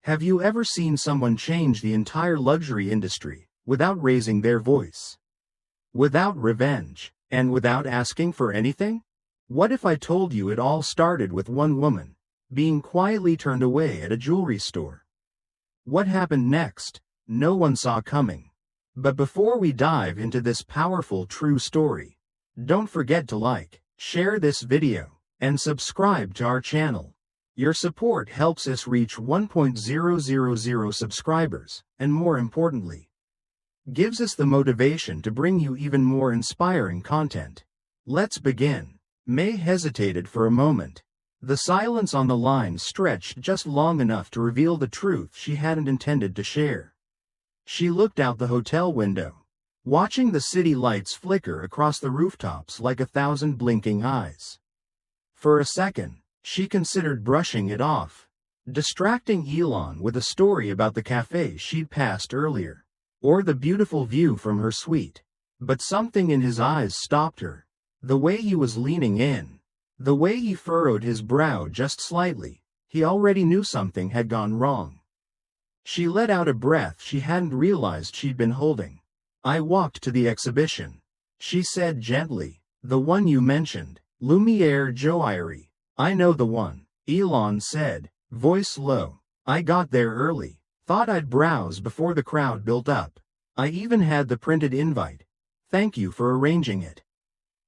Have you ever seen someone change the entire luxury industry without raising their voice, without revenge, and without asking for anything? What if I told you it all started with one woman being quietly turned away at a jewelry store? What happened next, no one saw coming. But before we dive into this powerful true story, don't forget to like, share this video, and subscribe to our channel. Your support helps us reach 1,000 subscribers, and more importantly, gives us the motivation to bring you even more inspiring content. Let's begin. May hesitated for a moment. The silence on the line stretched just long enough to reveal the truth she hadn't intended to share. She looked out the hotel window, watching the city lights flicker across the rooftops like 1,000 blinking eyes. For a second, she considered brushing it off, distracting Elon with a story about the cafe she'd passed earlier, or the beautiful view from her suite. But something in his eyes stopped her. The way he was leaning in, the way he furrowed his brow just slightly, he already knew something had gone wrong. She let out a breath she hadn't realized she'd been holding. I walked to the exhibition, she said gently. The one you mentioned, Lumiere Joaillerie. I know the one, Elon said, voice low. I got there early, thought I'd browse before the crowd built up. I even had the printed invite. Thank you for arranging it.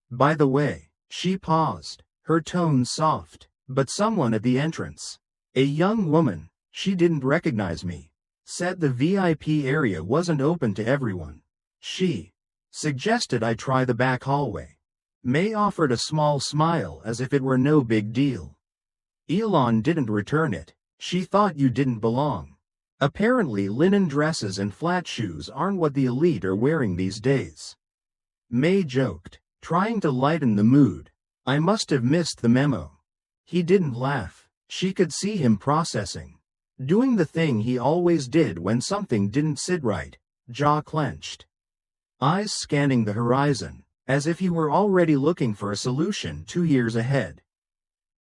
By the way, she paused, her tone soft, but someone at the entrance, a young woman, she didn't recognize me, said the VIP area wasn't open to everyone. She suggested I try the back hallway. May offered a small smile as if it were no big deal. Elon didn't return it. She thought you didn't belong. Apparently linen dresses and flat shoes aren't what the elite are wearing these days. May joked, trying to lighten the mood. I must have missed the memo. He didn't laugh. She could see him processing, doing the thing he always did when something didn't sit right, jaw clenched, eyes scanning the horizon, as if he were already looking for a solution 2 years ahead.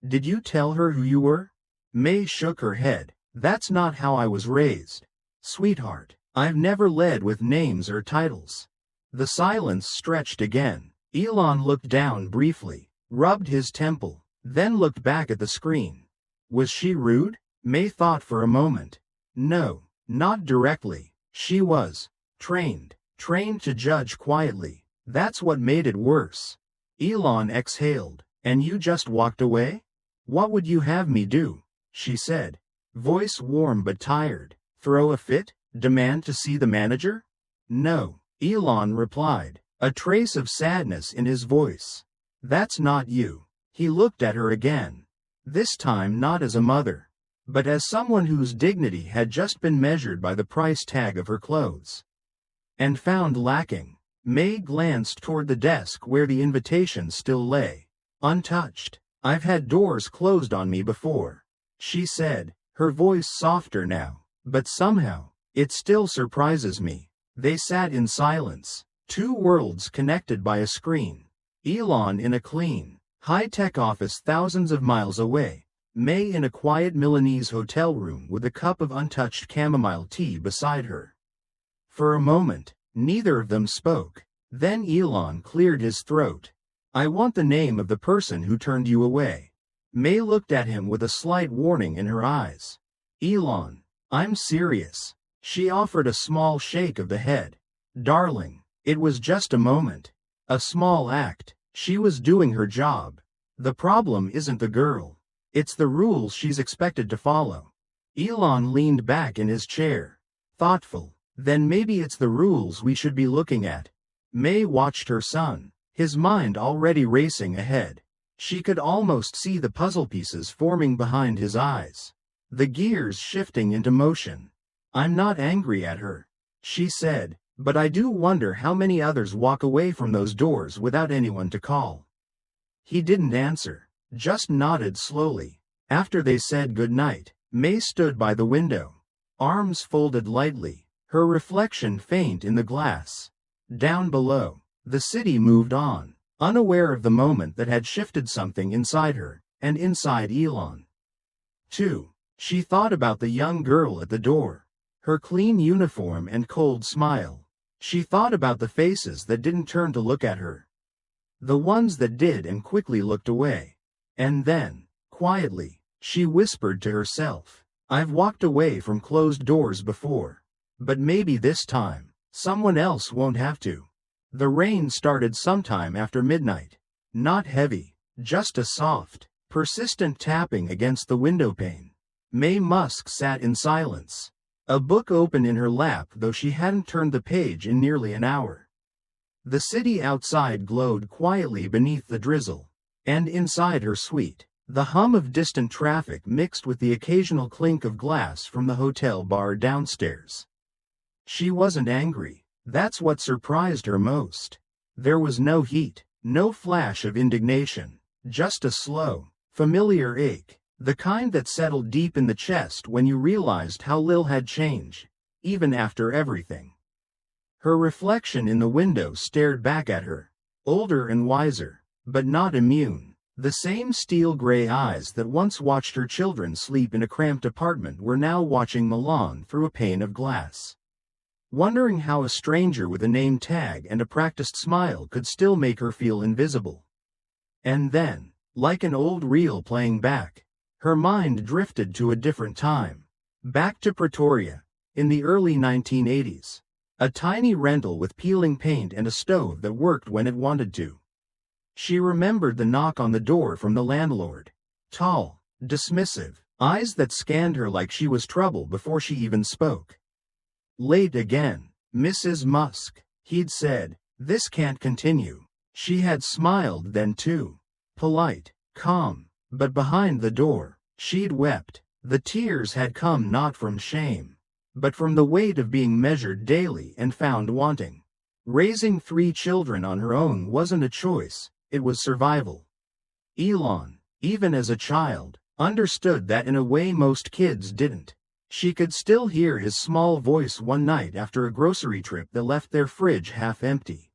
Did you tell her who you were? May shook her head. That's not how I was raised. Sweetheart, I've never led with names or titles. The silence stretched again. Elon looked down briefly, rubbed his temple, then looked back at the screen. Was she rude? May thought for a moment. No, not directly. She was trained to judge quietly. That's what made it worse. Elon exhaled. And you just walked away? What would you have me do? She said, voice warm but tired. Throw a fit? Demand to see the manager? No, Elon replied, a trace of sadness in his voice. That's not you. He looked at her again. This time not as a mother, but as someone whose dignity had just been measured by the price tag of her clothes, and found lacking. May glanced toward the desk where the invitation still lay, untouched. I've had doors closed on me before, she said, her voice softer now, but somehow, it still surprises me. They sat in silence, two worlds connected by a screen. Elon in a clean, high-tech office thousands of miles away, May in a quiet Milanese hotel room with a cup of untouched chamomile tea beside her. For a moment, neither of them spoke. Then Elon cleared his throat. I want the name of the person who turned you away. May looked at him with a slight warning in her eyes. Elon, I'm serious. She offered a small shake of the head. Darling, it was just a moment. A small act. She was doing her job. The problem isn't the girl. It's the rules she's expected to follow. Elon leaned back in his chair, thoughtful. Then maybe it's the rules we should be looking at. May watched her son, his mind already racing ahead. She could almost see the puzzle pieces forming behind his eyes, the gears shifting into motion. I'm not angry at her, she said, but I do wonder how many others walk away from those doors without anyone to call. He didn't answer, just nodded slowly. After they said goodnight, May stood by the window, arms folded lightly, her reflection faint in the glass. Down below, the city moved on, unaware of the moment that had shifted something inside her, and inside Elon, too. She thought about the young girl at the door, her clean uniform and cold smile. She thought about the faces that didn't turn to look at her, the ones that did and quickly looked away. And then, quietly, she whispered to herself, I've walked away from closed doors before. But maybe this time, someone else won't have to. The rain started sometime after midnight. Not heavy, just a soft, persistent tapping against the windowpane. Mae Musk sat in silence, a book open in her lap though she hadn't turned the page in nearly an hour. The city outside glowed quietly beneath the drizzle, and inside her suite, the hum of distant traffic mixed with the occasional clink of glass from the hotel bar downstairs. She wasn't angry. That's what surprised her most. There was no heat, no flash of indignation, just a slow, familiar ache, the kind that settled deep in the chest when you realized how little had changed, even after everything. Her reflection in the window stared back at her, older and wiser, but not immune. The same steel-gray eyes that once watched her children sleep in a cramped apartment were now watching Milan through a pane of glass, wondering how a stranger with a name tag and a practiced smile could still make her feel invisible. And then, like an old reel playing back, her mind drifted to a different time. Back to Pretoria, in the early 1980s. A tiny rental with peeling paint and a stove that worked when it wanted to. She remembered the knock on the door from the landlord. Tall, dismissive, eyes that scanned her like she was trouble before she even spoke. Late again, Mrs. Musk, he'd said. This can't continue. She had smiled then too. Polite, calm, but behind the door, she'd wept. The tears had come not from shame, but from the weight of being measured daily and found wanting. Raising 3 children on her own wasn't a choice, it was survival. Elon, even as a child, understood that in a way most kids didn't. She could still hear his small voice one night after a grocery trip that left their fridge half empty.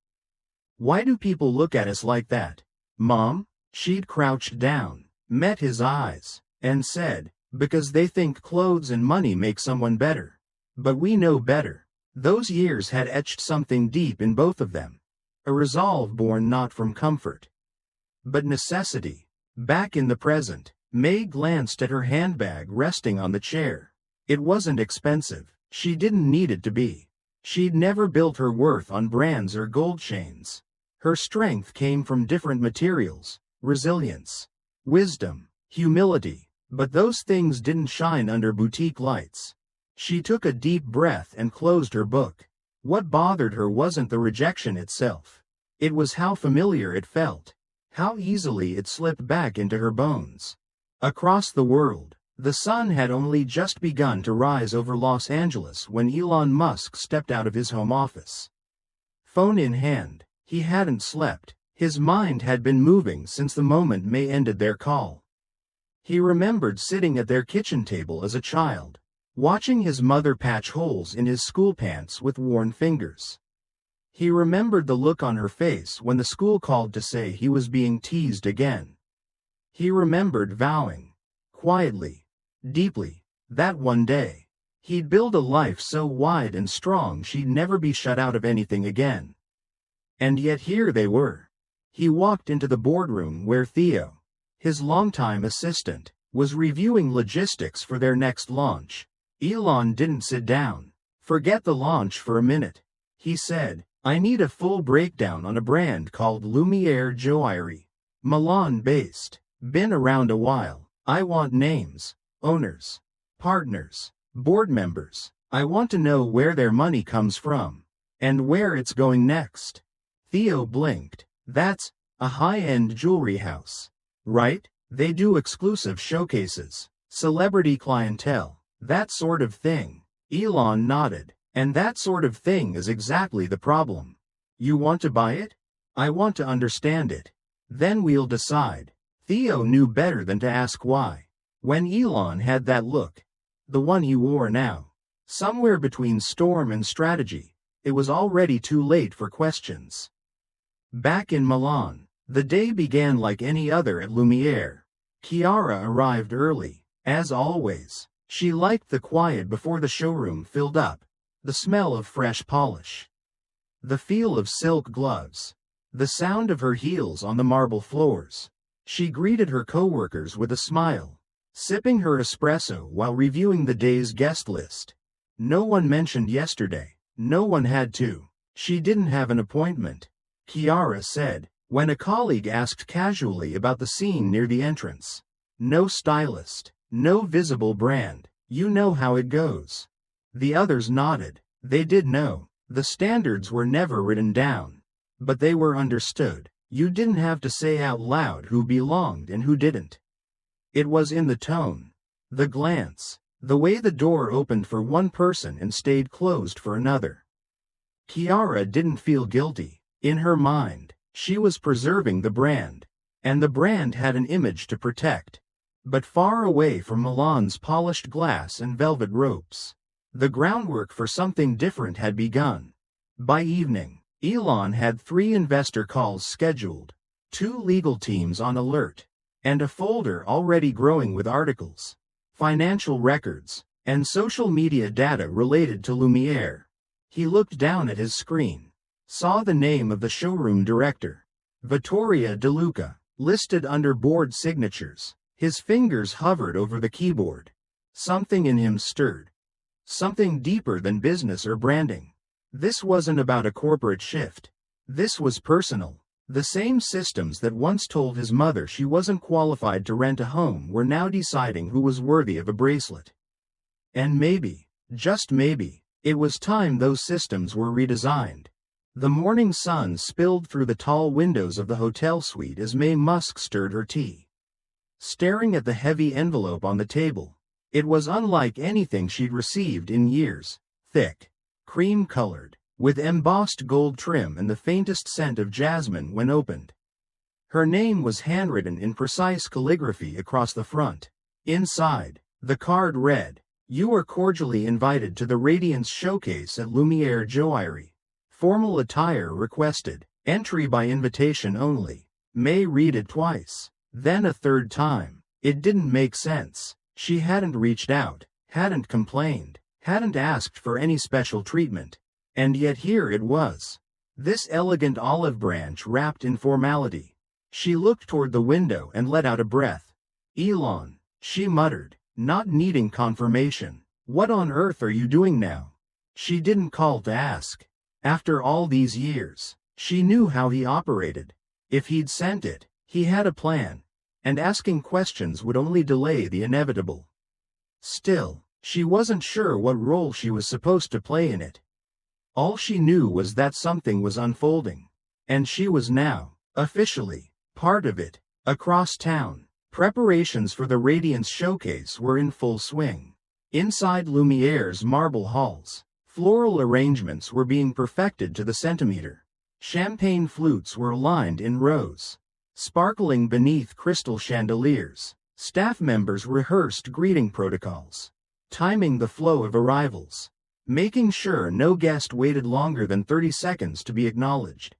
Why do people look at us like that, Mom? She'd crouched down, met his eyes, and said, because they think clothes and money make someone better. But we know better. Those years had etched something deep in both of them. A resolve born not from comfort, but necessity. Back in the present, May glanced at her handbag resting on the chair. It wasn't expensive. She didn't need it to be. She'd never built her worth on brands or gold chains. Her strength came from different materials, resilience, wisdom, humility, but those things didn't shine under boutique lights. She took a deep breath and closed her book. What bothered her wasn't the rejection itself. It was how familiar it felt, how easily it slipped back into her bones. Across the world, the sun had only just begun to rise over Los Angeles when Elon Musk stepped out of his home office. Phone in hand, he hadn't slept. His mind had been moving since the moment May ended their call. He remembered sitting at their kitchen table as a child, watching his mother patch holes in his school pants with worn fingers. He remembered the look on her face when the school called to say he was being teased again. He remembered vowing, quietly, deeply, that one day, he'd build a life so wide and strong she'd never be shut out of anything again. And yet here they were. He walked into the boardroom where Theo, his longtime assistant, was reviewing logistics for their next launch. Elon didn't sit down. Forget the launch for a minute. He said, I need a full breakdown on a brand called Lumiere Joaillerie. Milan-based. Been around a while. I want names, owners, partners, board members. I want to know where their money comes from, and where it's going next. Theo blinked. That's a high-end jewelry house, right? They do exclusive showcases, celebrity clientele, that sort of thing. Elon nodded. And that sort of thing is exactly the problem. You want to buy it? I want to understand it. Then we'll decide. Theo knew better than to ask why. When Elon had that look, the one he wore now, somewhere between storm and strategy, it was already too late for questions. Back in Milan, the day began like any other at Lumiere. Chiara arrived early, as always. She liked the quiet before the showroom filled up, the smell of fresh polish, the feel of silk gloves, the sound of her heels on the marble floors. She greeted her coworkers with a smile, sipping her espresso while reviewing the day's guest list. No one mentioned yesterday. No one had to. She didn't have an appointment, Kiara said, when a colleague asked casually about the scene near the entrance. No stylist, no visible brand. You know how it goes. The others nodded. They did know. The standards were never written down, but they were understood. You didn't have to say out loud who belonged and who didn't. It was in the tone, the glance, the way the door opened for one person and stayed closed for another. Kiara didn't feel guilty. In her mind, she was preserving the brand, and the brand had an image to protect. But far away from Milan's polished glass and velvet ropes, the groundwork for something different had begun. By evening, Elon had 3 investor calls scheduled, 2 legal teams on alert, and a folder already growing with articles, financial records, and social media data related to Lumiere. He looked down at his screen, saw the name of the showroom director, Vittoria De Luca, listed under board signatures. His fingers hovered over the keyboard. Something in him stirred. Something deeper than business or branding. This wasn't about a corporate shift. This was personal. The same systems that once told his mother she wasn't qualified to rent a home were now deciding who was worthy of a bracelet. And maybe, just maybe, it was time those systems were redesigned. The morning sun spilled through the tall windows of the hotel suite as Elon Musk stirred her tea. Staring at the heavy envelope on the table, it was unlike anything she'd received in years. Thick, cream-colored, with embossed gold trim and the faintest scent of jasmine when opened. Her name was handwritten in precise calligraphy across the front. Inside, the card read, "You are cordially invited to the Radiance Showcase at Lumiere Joaillerie. Formal attire requested. Entry by invitation only." May read it twice, then a third time. It didn't make sense. She hadn't reached out, hadn't complained, hadn't asked for any special treatment. And yet here it was. This elegant olive branch wrapped in formality. She looked toward the window and let out a breath. "Elon," she muttered, not needing confirmation. "What on earth are you doing now?" She didn't call to ask. After all these years, she knew how he operated. If he'd sent it, he had a plan, and asking questions would only delay the inevitable. Still, she wasn't sure what role she was supposed to play in it. All she knew was that something was unfolding, and she was now, officially, part of it. Across town, preparations for the Radiance Showcase were in full swing. Inside Lumiere's marble halls, floral arrangements were being perfected to the centimeter. Champagne flutes were lined in rows, sparkling beneath crystal chandeliers. Staff members rehearsed greeting protocols, timing the flow of arrivals, making sure no guest waited longer than 30 seconds to be acknowledged.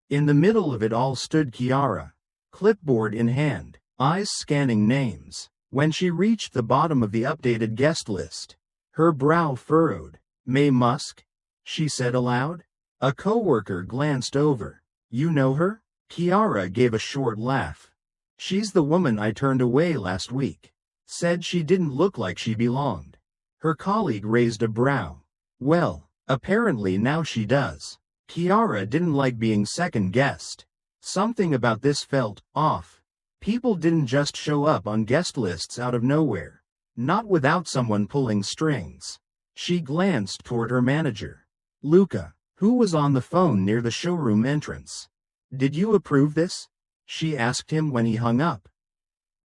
In the middle of it all stood Kiara, clipboard in hand, eyes scanning names. When she reached the bottom of the updated guest list, her brow furrowed. "Elon Musk?" she said aloud. A coworker glanced over. "You know her?" Kiara gave a short laugh. "She's the woman I turned away last week. Said she didn't look like she belonged." Her colleague raised a brow. "Well, apparently now she does." Kiara didn't like being second-guessed. Something about this felt off. People didn't just show up on guest lists out of nowhere. Not without someone pulling strings. She glanced toward her manager, Luca, who was on the phone near the showroom entrance. "Did you approve this?" she asked him when he hung up.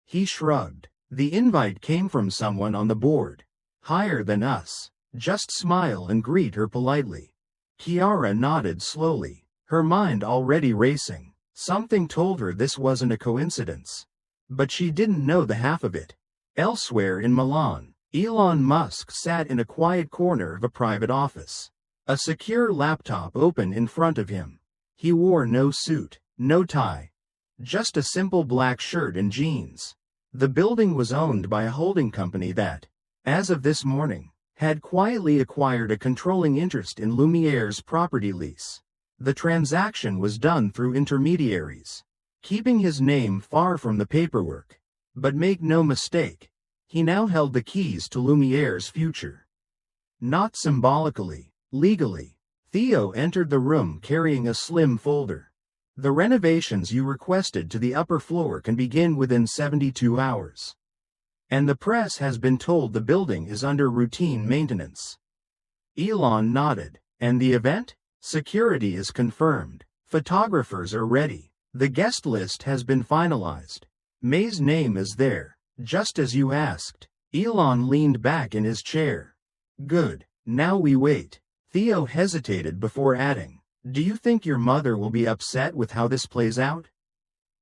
He shrugged. "The invite came from someone on the board. Higher than us. Just smile and greet her politely." Kiara nodded slowly, her mind already racing. Something told her this wasn't a coincidence. But she didn't know the half of it. Elsewhere in Milan, Elon Musk sat in a quiet corner of a private office. A secure laptop open in front of him. He wore no suit, no tie. Just a simple black shirt and jeans. The building was owned by a holding company that, as of this morning, had quietly acquired a controlling interest in Lumiere's property lease. The transaction was done through intermediaries, keeping his name far from the paperwork. But make no mistake, he now held the keys to Lumiere's future. Not symbolically, legally. Theo entered the room carrying a slim folder. The renovations you requested to the upper floor can begin within 72 hours. And the press has been told the building is under routine maintenance. Elon nodded. And the event? Security is confirmed. Photographers are ready. The guest list has been finalized. May's name is there, just as you asked. Elon leaned back in his chair. Good. Now we wait. Theo hesitated before adding, do you think your mother will be upset with how this plays out?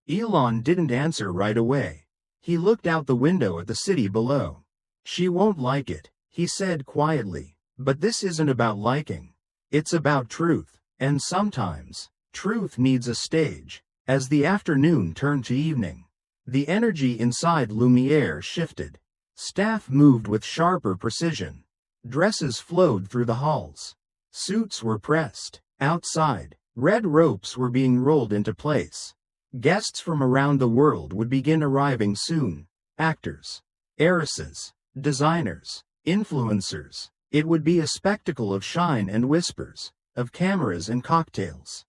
Elon didn't answer right away. He looked out the window at the city below. She won't like it, he said quietly. But this isn't about liking. It's about truth. And sometimes, truth needs a stage. As the afternoon turned to evening, the energy inside Lumiere shifted. Staff moved with sharper precision. Dresses flowed through the halls. Suits were pressed. Outside, red ropes were being rolled into place. Guests from around the world would begin arriving soon. Actors, heiresses, designers, influencers. It would be a spectacle of shine and whispers, of cameras and cocktails.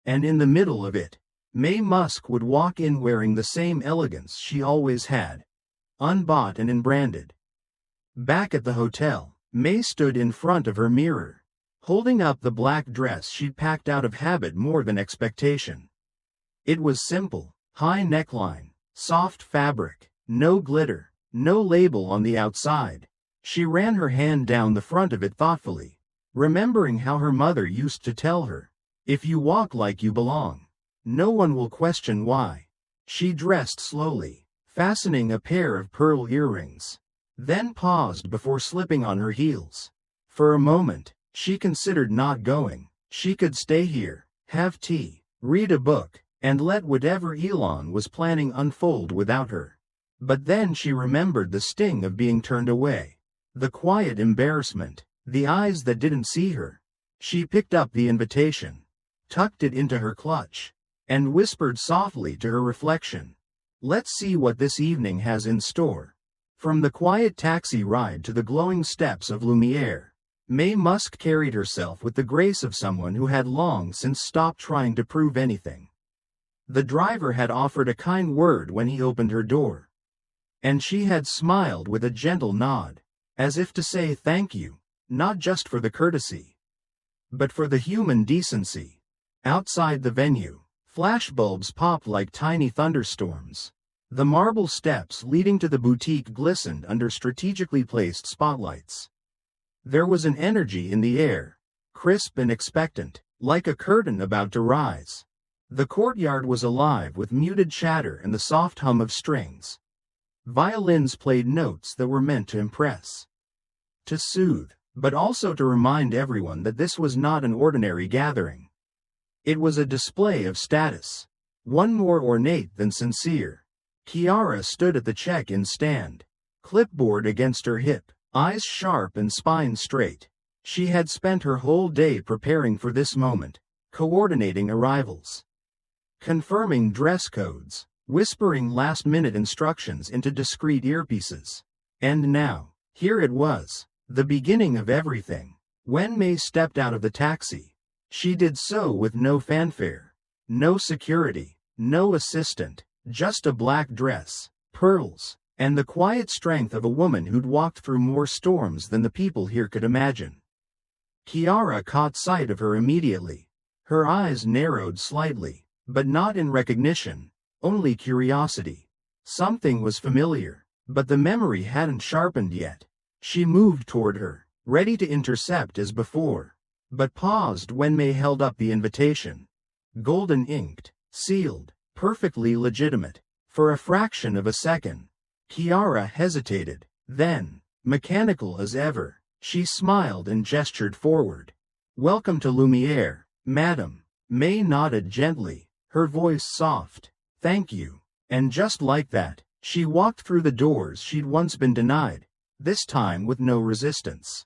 And in the middle of it, May Musk would walk in wearing the same elegance she always had, unbought and unbranded. Back at the hotel, May stood in front of her mirror, holding up the black dress she'd packed out of habit more than expectation. It was simple, high neckline, soft fabric, no glitter, no label on the outside. She ran her hand down the front of it thoughtfully, remembering how her mother used to tell her, if you walk like you belong, no one will question why. She dressed slowly, fastening a pair of pearl earrings, then paused before slipping on her heels. For a moment, she considered not going. She could stay here, have tea, read a book, and let whatever Elon was planning unfold without her. But then she remembered the sting of being turned away. The quiet embarrassment, the eyes that didn't see her. She picked up the invitation, tucked it into her clutch, and whispered softly to her reflection, let's see what this evening has in store. From the quiet taxi ride to the glowing steps of Lumiere, May Musk carried herself with the grace of someone who had long since stopped trying to prove anything. The driver had offered a kind word when he opened her door, and she had smiled with a gentle nod, as if to say thank you, not just for the courtesy, but for the human decency. Outside the venue, flashbulbs popped like tiny thunderstorms. The marble steps leading to the boutique glistened under strategically placed spotlights. There was an energy in the air, crisp and expectant, like a curtain about to rise. The courtyard was alive with muted chatter and the soft hum of strings. Violins played notes that were meant to impress, to soothe, but also to remind everyone that this was not an ordinary gathering. It was a display of status, one more ornate than sincere. Kiara stood at the check-in stand, clipboard against her hip, eyes sharp and spine straight. She had spent her whole day preparing for this moment, coordinating arrivals, confirming dress codes, whispering last-minute instructions into discreet earpieces. And now, here it was, the beginning of everything. When May stepped out of the taxi, she did so with no fanfare, no security, no assistant, just a black dress, pearls, and the quiet strength of a woman who'd walked through more storms than the people here could imagine. Kiara caught sight of her immediately. Her eyes narrowed slightly, but not in recognition, only curiosity. Something was familiar, but the memory hadn't sharpened yet. She moved toward her, ready to intercept as before, but paused when May held up the invitation. Golden inked, sealed, perfectly legitimate. For a fraction of a second, Kiara hesitated. Then, mechanical as ever, she smiled and gestured forward. Welcome to Lumiere, madam. May nodded gently, her voice soft. Thank you. And just like that, she walked through the doors she'd once been denied. this time with no resistance.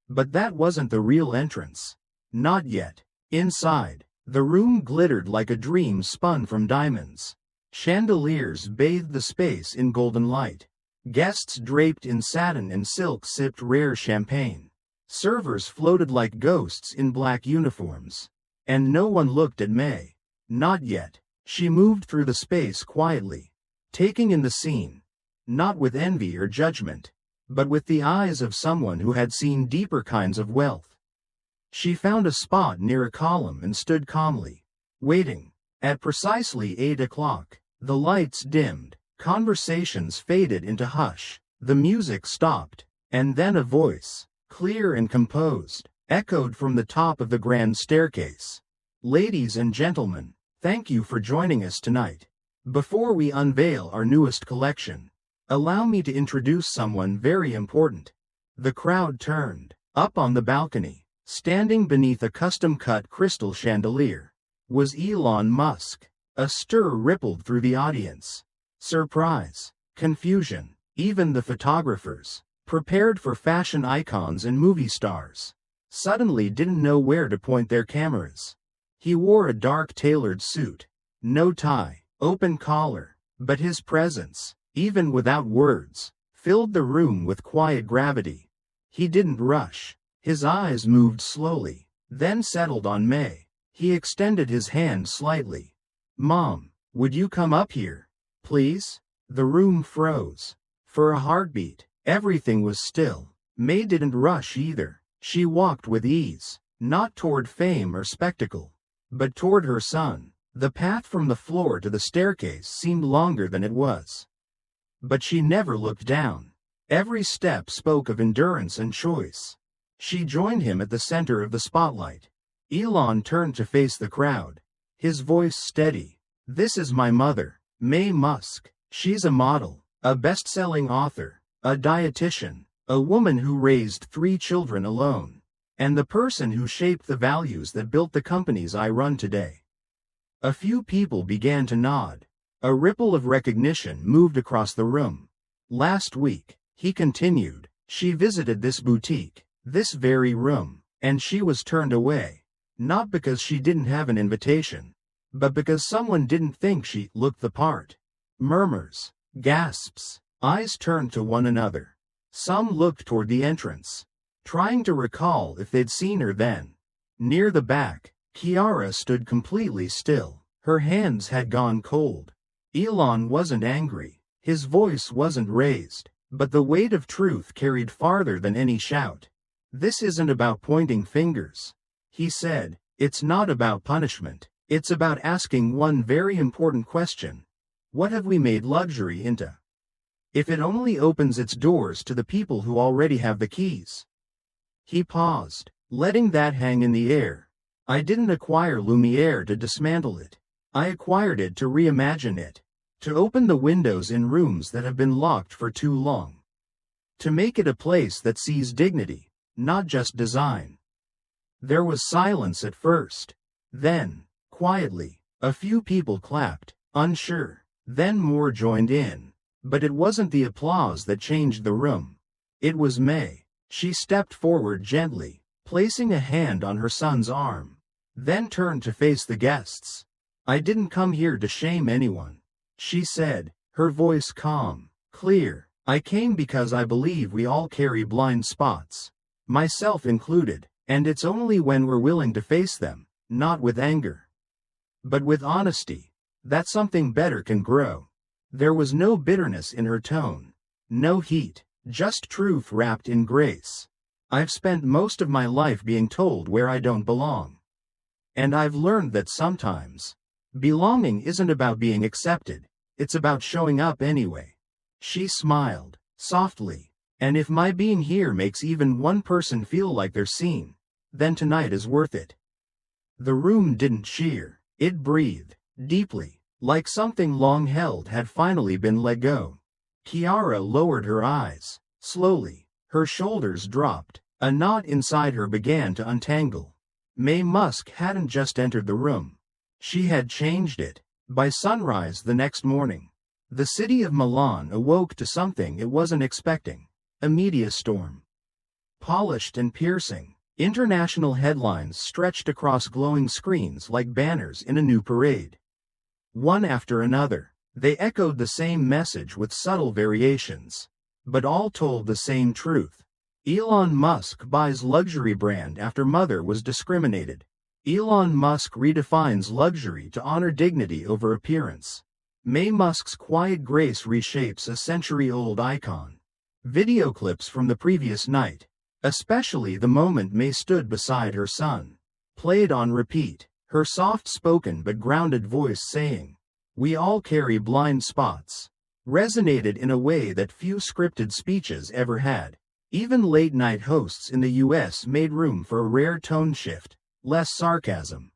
But that wasn't the real entrance. Not yet. Inside, the room glittered like a dream spun from diamonds. Chandeliers bathed the space in golden light. Guests draped in satin and silk sipped rare champagne. Servers floated like ghosts in black uniforms. And no one looked at May. Not yet. She moved through the space quietly, taking in the scene, not with envy or judgment, but with the eyes of someone who had seen deeper kinds of wealth. She found a spot near a column and stood calmly, waiting. At precisely 8 o'clock, the lights dimmed, conversations faded into hush, the music stopped, and then a voice, clear and composed, echoed from the top of the grand staircase. "Ladies and gentlemen, thank you for joining us tonight. Before we unveil our newest collection, allow me to introduce someone very important." The crowd turned. Up on the balcony, standing beneath a custom-cut crystal chandelier, was Elon Musk. A stir rippled through the audience. Surprise, confusion, even the photographers, prepared for fashion icons and movie stars, suddenly didn't know where to point their cameras. He wore a dark tailored suit, no tie, open collar, but his presence, even without words, filled the room with quiet gravity. He didn't rush. His eyes moved slowly, then settled on May. He extended his hand slightly. "Mom, would you come up here, please?" The room froze. For a heartbeat, everything was still. May didn't rush either. She walked with ease, not toward fame or spectacle, but toward her son. The path from the floor to the staircase seemed longer than it was. But she never looked down. Every step spoke of endurance and choice. She joined him at the center of the spotlight. Elon turned to face the crowd, his voice steady. "This is my mother, May Musk. She's a model, a best-selling author, a dietitian, a woman who raised 3 children alone, and the person who shaped the values that built the companies I run today." A few people began to nod. A ripple of recognition moved across the room. "Last week," he continued, "she visited this boutique, this very room, and she was turned away. Not because she didn't have an invitation, but because someone didn't think she looked the part." Murmurs, gasps, eyes turned to one another. Some looked toward the entrance, trying to recall if they'd seen her then. Near the back, Kiara stood completely still. Her hands had gone cold. Elon wasn't angry. His voice wasn't raised, but the weight of truth carried farther than any shout. "This isn't about pointing fingers," he said. "It's not about punishment. It's about asking one very important question. What have we made luxury into? If it only opens its doors to the people who already have the keys." He paused, letting that hang in the air. "I didn't acquire Lumiere to dismantle it. I acquired it to reimagine it. To open the windows in rooms that have been locked for too long. To make it a place that sees dignity, not just design." There was silence at first. Then, quietly, a few people clapped, unsure. Then more joined in. But it wasn't the applause that changed the room. It was May. She stepped forward gently, placing a hand on her son's arm, then turned to face the guests. "I didn't come here to shame anyone," she said, her voice calm, clear. "I came because I believe we all carry blind spots, myself included, and it's only when we're willing to face them, not with anger, but with honesty, that something better can grow." There was no bitterness in her tone, no heat, just truth wrapped in grace. "I've spent most of my life being told where I don't belong. And I've learned that sometimes, belonging isn't about being accepted, it's about showing up anyway." She smiled, softly. "And if my being here makes even one person feel like they're seen, then tonight is worth it." The room didn't cheer. It breathed, deeply, like something long held had finally been let go. Kiara lowered her eyes, slowly. Her shoulders dropped. A knot inside her began to untangle. May Musk hadn't just entered the room. She had changed it. By sunrise the next morning, the city of Milan awoke to something it wasn't expecting. A media storm. Polished and piercing, international headlines stretched across glowing screens like banners in a new parade. One after another, they echoed the same message with subtle variations, but all told the same truth. Elon Musk buys luxury brand after mother was discriminated. Elon Musk redefines luxury to honor dignity over appearance. May Musk's quiet grace reshapes a century-old icon. Video clips from the previous night, especially the moment May stood beside her son, played on repeat, her soft-spoken but grounded voice saying, "We all carry blind spots," resonated in a way that few scripted speeches ever had. Even late-night hosts in the US made room for a rare tone shift, less sarcasm,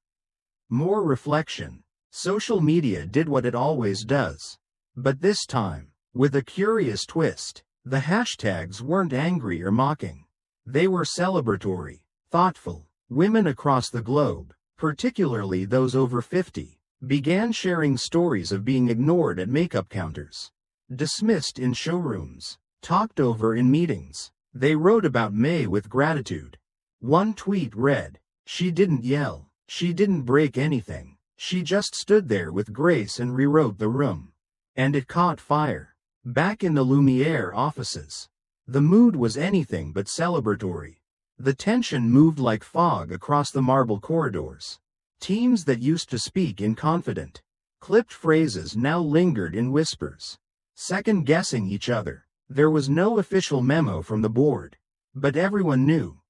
more reflection. Social media did what it always does. But this time, with a curious twist, the hashtags weren't angry or mocking. They were celebratory, thoughtful. Women across the globe, particularly those over 50, began sharing stories of being ignored at makeup counters, dismissed in showrooms, talked over in meetings. They wrote about May with gratitude. One tweet read, "She didn't yell, she didn't break anything, she just stood there with grace and rewrote the room." And it caught fire. Back in the Lumiere offices, the mood was anything but celebratory. The tension moved like fog across the marble corridors. Teams that used to speak in confident, clipped phrases now lingered in whispers, second-guessing each other. There was no official memo from the board, but everyone knew.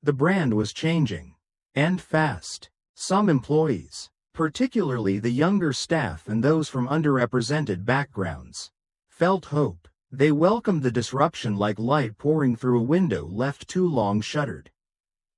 The brand was changing. And fast. Some employees, particularly the younger staff and those from underrepresented backgrounds, felt hope. They welcomed the disruption like light pouring through a window left too long shuttered.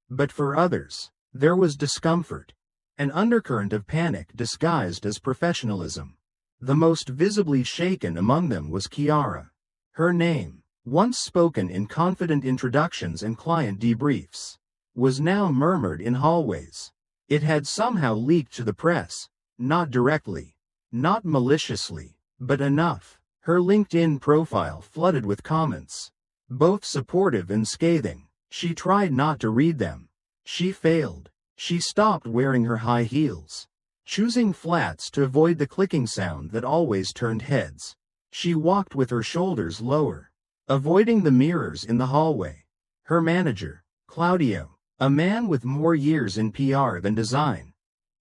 But for others, there was discomfort, an undercurrent of panic disguised as professionalism. The most visibly shaken among them was Kiara. Her name, once spoken in confident introductions and client debriefs, was now murmured in hallways. It had somehow leaked to the press, not directly, not maliciously, but enough. Her LinkedIn profile flooded with comments, both supportive and scathing. She tried not to read them. She failed. She stopped wearing her high heels, choosing flats to avoid the clicking sound that always turned heads. She walked with her shoulders lower, avoiding the mirrors in the hallway. Her manager, Claudio, a man with more years in PR than design,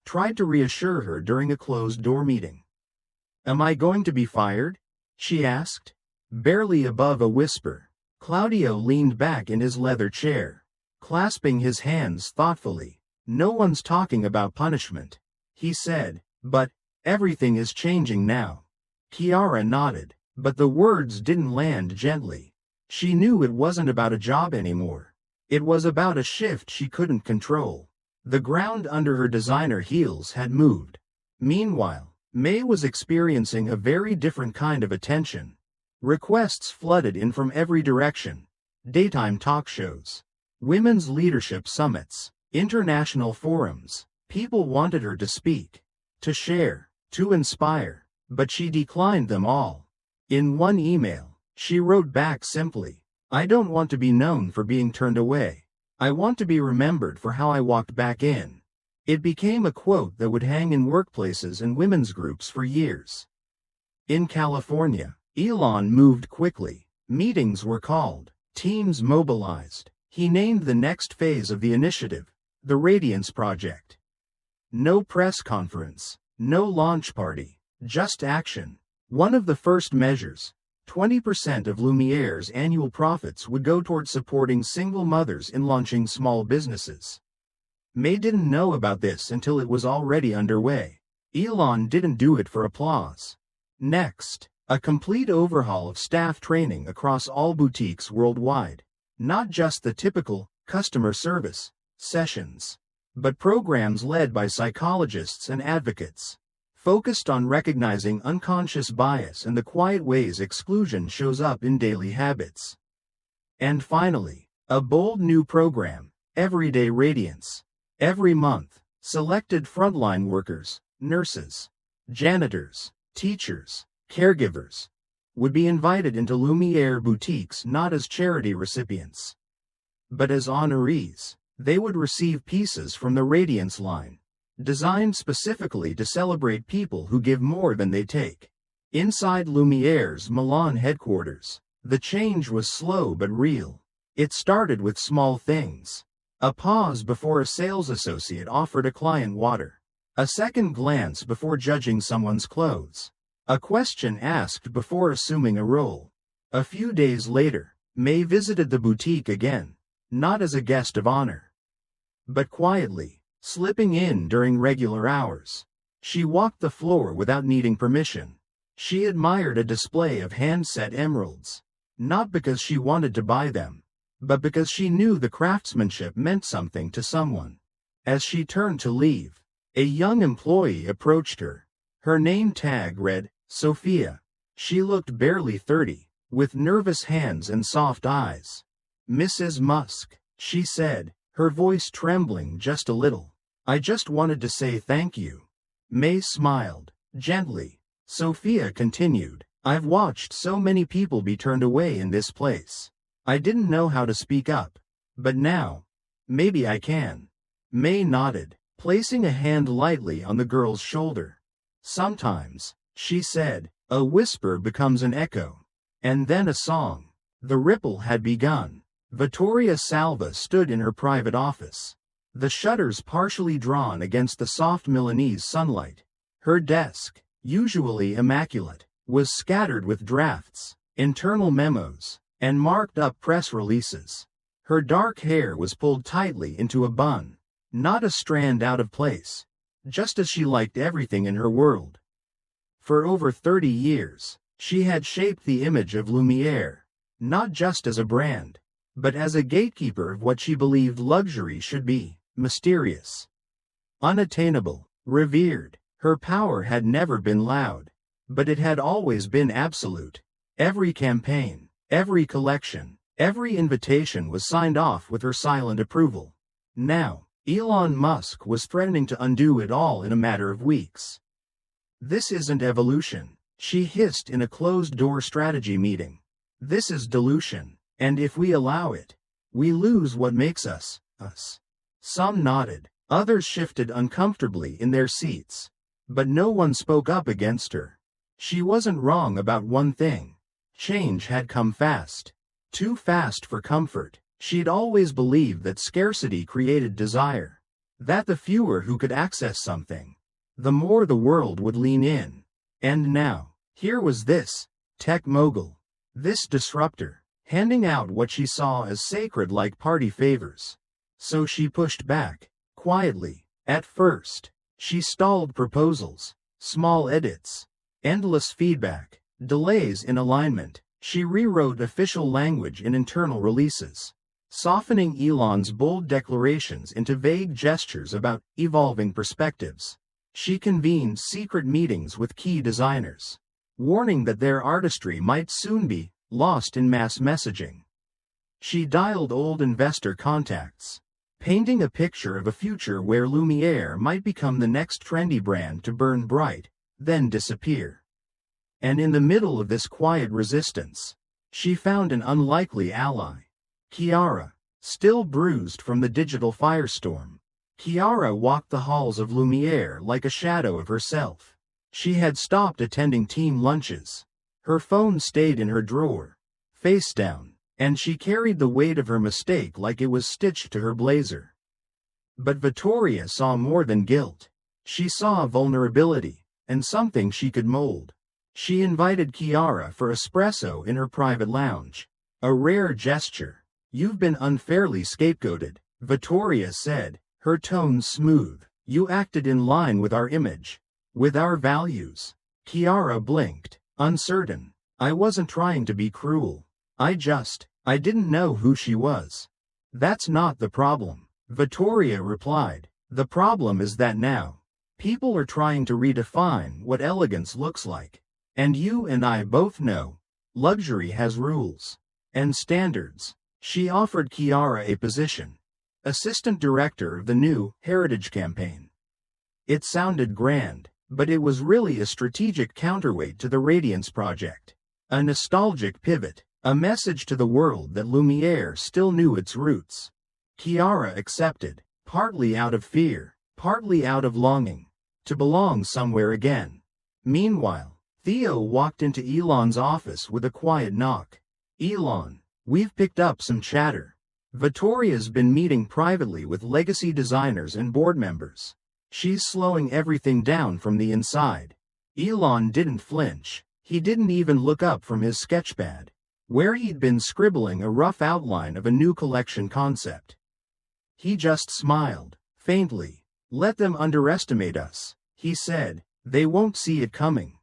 tried to reassure her during a closed-door meeting. "Am I going to be fired?" she asked. Barely above a whisper, Claudio leaned back in his leather chair, clasping his hands thoughtfully. "No one's talking about punishment," he said, "but everything is changing now." Kiara nodded, but the words didn't land gently. She knew it wasn't about a job anymore. It was about a shift she couldn't control. The ground under her designer heels had moved. Meanwhile, May was experiencing a very different kind of attention. Requests flooded in from every direction. Daytime talk shows, women's leadership summits, international forums. People wanted her to speak, to share, to inspire, but she declined them all. In one email, she wrote back simply, "I don't want to be known for being turned away. I want to be remembered for how I walked back in." It became a quote that would hang in workplaces and women's groups for years. In California, Elon moved quickly. Meetings were called, teams mobilized. He named the next phase of the initiative, the Radiance Project. No press conference, no launch party, just action. One of the first measures, 20% of Lumiere's annual profits would go toward supporting single mothers in launching small businesses. May didn't know about this until it was already underway. Elon didn't do it for applause. Next, a complete overhaul of staff training across all boutiques worldwide. Not just the typical customer service sessions, but programs led by psychologists and advocates, focused on recognizing unconscious bias and the quiet ways exclusion shows up in daily habits. And finally, a bold new program, Everyday Radiance. Every month, selected frontline workers, nurses, janitors, teachers, caregivers, would be invited into Lumiere boutiques not as charity recipients, but as honorees. They would receive pieces from the Radiance line, designed specifically to celebrate people who give more than they take. Inside Lumiere's Milan headquarters, the change was slow but real. It started with small things. A pause before a sales associate offered a client water. A second glance before judging someone's clothes. A question asked before assuming a role. A few days later, May visited the boutique again, not as a guest of honor, but quietly, slipping in during regular hours. She walked the floor without needing permission. She admired a display of hand-set emeralds, not because she wanted to buy them, but because she knew the craftsmanship meant something to someone. As she turned to leave, a young employee approached her. Her name tag read, Sophia. She looked barely 30, with nervous hands and soft eyes. "Mrs. Musk," she said, her voice trembling just a little. "I just wanted to say thank you." May smiled, gently. Sophia continued, "I've watched so many people be turned away in this place. I didn't know how to speak up. But now, maybe I can." May nodded, placing a hand lightly on the girl's shoulder. "Sometimes," she said, "a whisper becomes an echo. And then a song." The ripple had begun. Vittoria Salva stood in her private office, the shutters partially drawn against the soft Milanese sunlight. Her desk, usually immaculate, was scattered with drafts, internal memos, and marked-up press releases. Her dark hair was pulled tightly into a bun, not a strand out of place, just as she liked everything in her world. For over 30 years, she had shaped the image of Lumiere, not just as a brand, but as a gatekeeper of what she believed luxury should be: mysterious, unattainable, revered. Her power had never been loud, but it had always been absolute. Every campaign, every collection, every invitation was signed off with her silent approval. Now, Elon Musk was threatening to undo it all in a matter of weeks. "This isn't evolution," she hissed in a closed-door strategy meeting. "This is dilution. And if we allow it, we lose what makes us, us." Some nodded, others shifted uncomfortably in their seats. But no one spoke up against her. She wasn't wrong about one thing. Change had come fast. Too fast for comfort. She'd always believed that scarcity created desire. That the fewer who could access something, the more the world would lean in. And now, here was this tech mogul, this disruptor, handing out what she saw as sacred like party favors. So she pushed back, quietly. At first, she stalled proposals, small edits, endless feedback, delays in alignment. She rewrote official language in internal releases, softening Elon's bold declarations into vague gestures about evolving perspectives. She convened secret meetings with key designers, warning that their artistry might soon be lost in mass messaging. She dialed old investor contacts, painting a picture of a future where Lumiere might become the next trendy brand to burn bright, then disappear. And in the middle of this quiet resistance, she found an unlikely ally. Chiara, still bruised from the digital firestorm. Chiara walked the halls of Lumiere like a shadow of herself. She had stopped attending team lunches. Her phone stayed in her drawer, face down, and she carried the weight of her mistake like it was stitched to her blazer. But Vittoria saw more than guilt. She saw vulnerability, and something she could mold. She invited Chiara for espresso in her private lounge. A rare gesture. "You've been unfairly scapegoated," Vittoria said, her tone smooth. "You acted in line with our image, with our values." Chiara blinked, uncertain. "I wasn't trying to be cruel. I didn't know who she was." "That's not the problem," Vittoria replied. "The problem is that now, people are trying to redefine what elegance looks like. And you and I both know, luxury has rules and standards." She offered Chiara a position, assistant director of the new Heritage campaign. It sounded grand, but it was really a strategic counterweight to the Radiance project. A nostalgic pivot, a message to the world that Lumiere still knew its roots. Kiara accepted, partly out of fear, partly out of longing to belong somewhere again. Meanwhile, Theo walked into Elon's office with a quiet knock. Elon, we've picked up some chatter. Vittoria's been meeting privately with legacy designers and board members. She's slowing everything down from the inside. Elon didn't flinch. He didn't even look up from his sketchpad, where he'd been scribbling a rough outline of a new collection concept. He just smiled, faintly. Let them underestimate us, he said. They won't see it coming.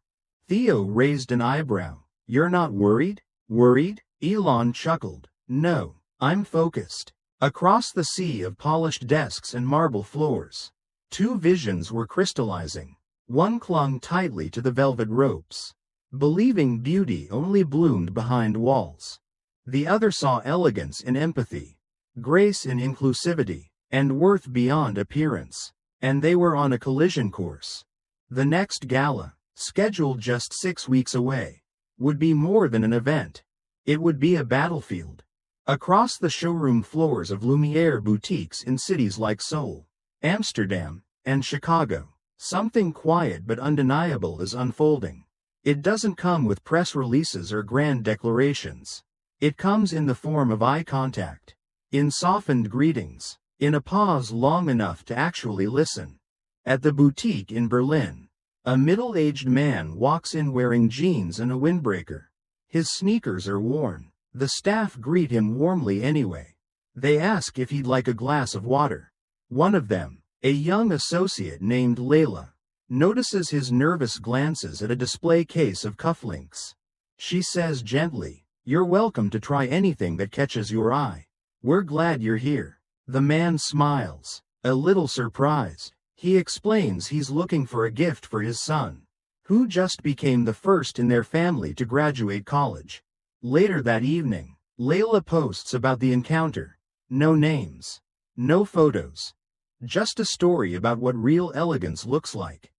Theo raised an eyebrow. You're not worried? Worried? Elon chuckled. No, I'm focused. Across the sea of polished desks and marble floors, two visions were crystallizing. One clung tightly to the velvet ropes, believing beauty only bloomed behind walls. The other saw elegance in empathy, grace in inclusivity, and worth beyond appearance. And they were on a collision course. The next gala, scheduled just 6 weeks away, would be more than an event. It would be a battlefield. Across the showroom floors of Lumiere boutiques in cities like Seoul, Amsterdam, and Chicago, something quiet but undeniable is unfolding. It doesn't come with press releases or grand declarations. It comes in the form of eye contact, in softened greetings, in a pause long enough to actually listen. At the boutique in Berlin, a middle-aged man walks in wearing jeans and a windbreaker. His sneakers are worn. The staff greet him warmly anyway. They ask if he'd like a glass of water. One of them, a young associate named Layla, notices his nervous glances at a display case of cufflinks. She says gently, "You're welcome to try anything that catches your eye. We're glad you're here." The man smiles, a little surprised. He explains he's looking for a gift for his son, who just became the first in their family to graduate college. Later that evening, Layla posts about the encounter. No names, no photos, just a story about what real elegance looks like.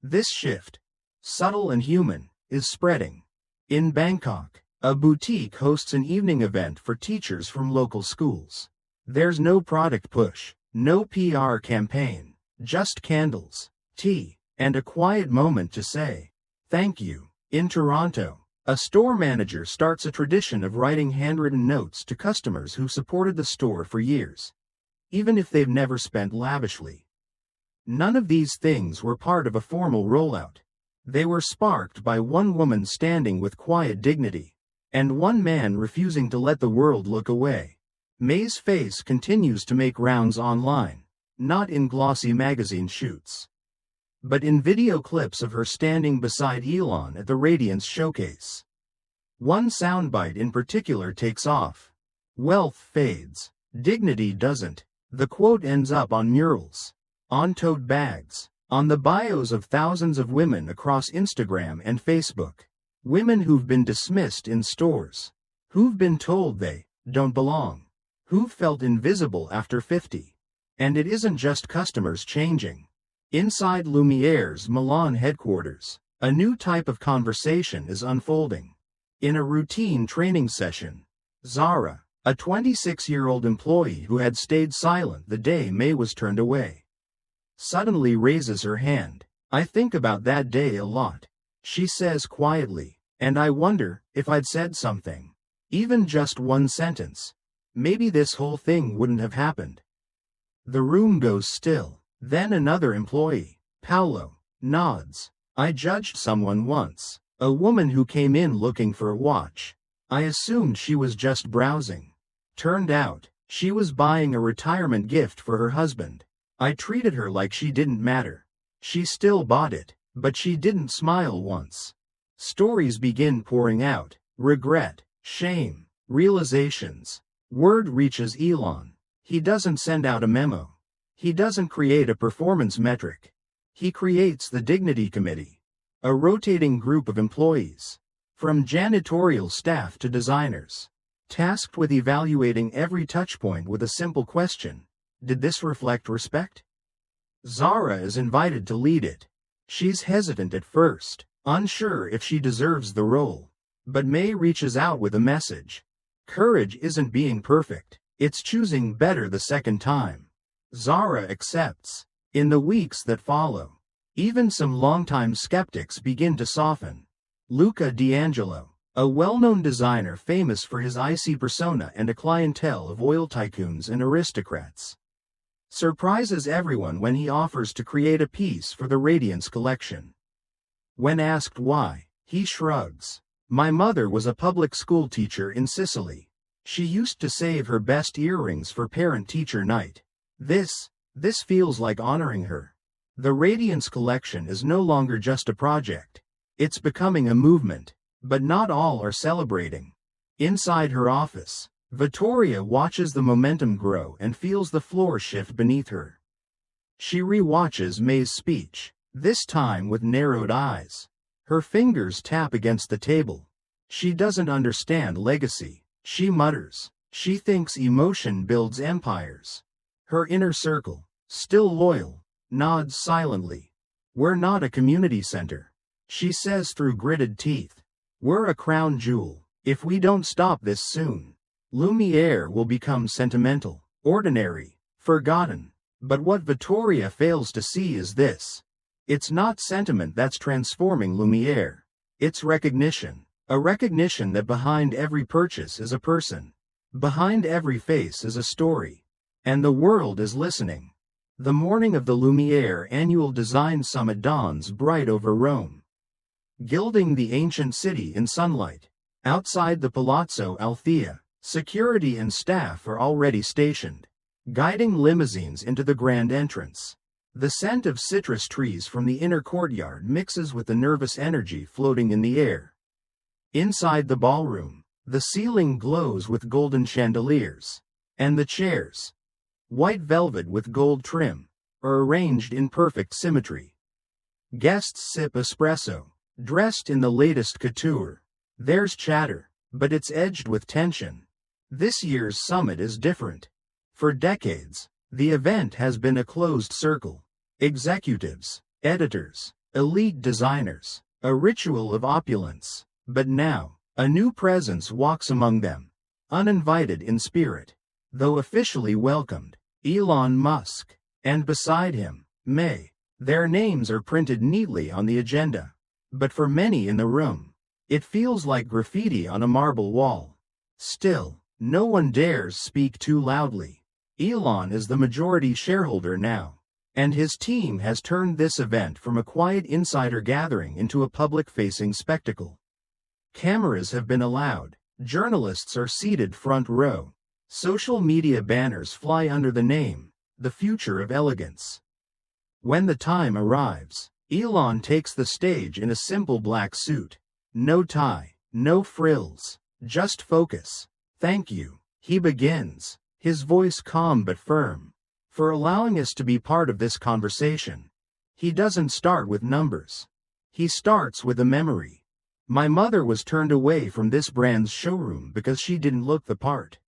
This shift, subtle and human, is spreading. In Bangkok, a boutique hosts an evening event for teachers from local schools. There's no product push, no PR campaign, just candles, tea, and a quiet moment to say, "Thank you." In Toronto, a store manager starts a tradition of writing handwritten notes to customers who supported the store for years, even if they've never spent lavishly. None of these things were part of a formal rollout. They were sparked by one woman standing with quiet dignity, and one man refusing to let the world look away. May's face continues to make rounds online, not in glossy magazine shoots, but in video clips of her standing beside Elon at the Radiance showcase. One soundbite in particular takes off. "Wealth fades, dignity doesn't." The quote ends up on murals, on tote bags, on the bios of thousands of women across Instagram and Facebook. Women who've been dismissed in stores, who've been told they don't belong, who've felt invisible after 50. And it isn't just customers changing. Inside Lumiere's Milan headquarters, a new type of conversation is unfolding. In a routine training session, Zara, a 26-year-old employee who had stayed silent the day May was turned away, suddenly raises her hand. "I think about that day a lot," she says quietly, "and I wonder if I'd said something, even just one sentence, maybe this whole thing wouldn't have happened." The room goes still. Then another employee, Paolo, nods. "I judged someone once, a woman who came in looking for a watch. I assumed she was just browsing. Turned out, she was buying a retirement gift for her husband. I treated her like she didn't matter. She still bought it, but she didn't smile once." Stories begin pouring out. Regret, shame, realizations. Word reaches Elon. He doesn't send out a memo. He doesn't create a performance metric. He creates the Dignity Committee, a rotating group of employees, from janitorial staff to designers, tasked with evaluating every touchpoint with a simple question: did this reflect respect? Zara is invited to lead it. She's hesitant at first, unsure if she deserves the role. But May reaches out with a message. Courage isn't being perfect, it's choosing better the second time. Zara accepts. In the weeks that follow, even some longtime skeptics begin to soften. Luca D'Angelo, a well-known designer famous for his icy persona and a clientele of oil tycoons and aristocrats, surprises everyone when he offers to create a piece for the Radiance collection. When asked why, he shrugs. My mother was a public school teacher in Sicily. She used to save her best earrings for parent-teacher night. This feels like honoring her. The Radiance collection is no longer just a project. It's becoming a movement, but not all are celebrating. Inside her office, Vittoria watches the momentum grow and feels the floor shift beneath her. She re-watches May's speech, this time with narrowed eyes. Her fingers tap against the table. She doesn't understand legacy, she mutters. She thinks emotion builds empires. Her inner circle, still loyal, nods silently. We're not a community center, she says through gritted teeth. We're a crown jewel. If we don't stop this soon, Lumiere will become sentimental, ordinary, forgotten. But what Vittoria fails to see is this. It's not sentiment that's transforming Lumiere. It's recognition. A recognition that behind every purchase is a person. Behind every face is a story. And the world is listening. The morning of the Lumiere annual design summit dawns bright over Rome, gilding the ancient city in sunlight. Outside the Palazzo Althea, security and staff are already stationed, guiding limousines into the grand entrance. The scent of citrus trees from the inner courtyard mixes with the nervous energy floating in the air. Inside the ballroom, the ceiling glows with golden chandeliers, and the chairs, white velvet with gold trim, are arranged in perfect symmetry. Guests sip espresso, dressed in the latest couture. There's chatter, but it's edged with tension. This year's summit is different. For decades, the event has been a closed circle. Executives, editors, elite designers, a ritual of opulence. But now, a new presence walks among them, uninvited in spirit, though officially welcomed. Elon Musk, and beside him, May. Their names are printed neatly on the agenda. But for many in the room, it feels like graffiti on a marble wall. Still, no one dares speak too loudly. Elon is the majority shareholder now, and his team has turned this event from a quiet insider gathering into a public-facing spectacle. Cameras have been allowed, journalists are seated front row, social media banners fly under the name, The Future of Elegance. When the time arrives, Elon takes the stage in a simple black suit. No tie, no frills, just focus. Thank you, he begins, his voice calm but firm, for allowing us to be part of this conversation. He doesn't start with numbers. He starts with a memory. My mother was turned away from this brand's showroom because she didn't look the part.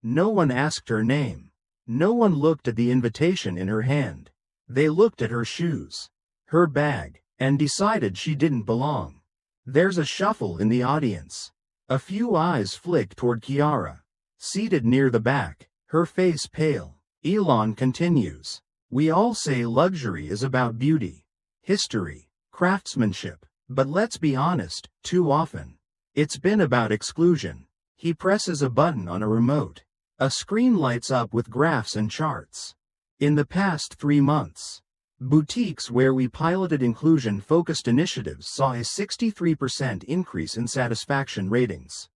No one asked her name. No one looked at the invitation in her hand. They looked at her shoes, her bag, and decided she didn't belong. There's a shuffle in the audience. A few eyes flick toward Chiara, seated near the back, her face pale. Elon continues. We all say luxury is about beauty, history, craftsmanship. But let's be honest, too often, it's been about exclusion. He presses a button on a remote. A screen lights up with graphs and charts. In the past 3 months, boutiques where we piloted inclusion-focused initiatives saw a 63% increase in satisfaction ratings.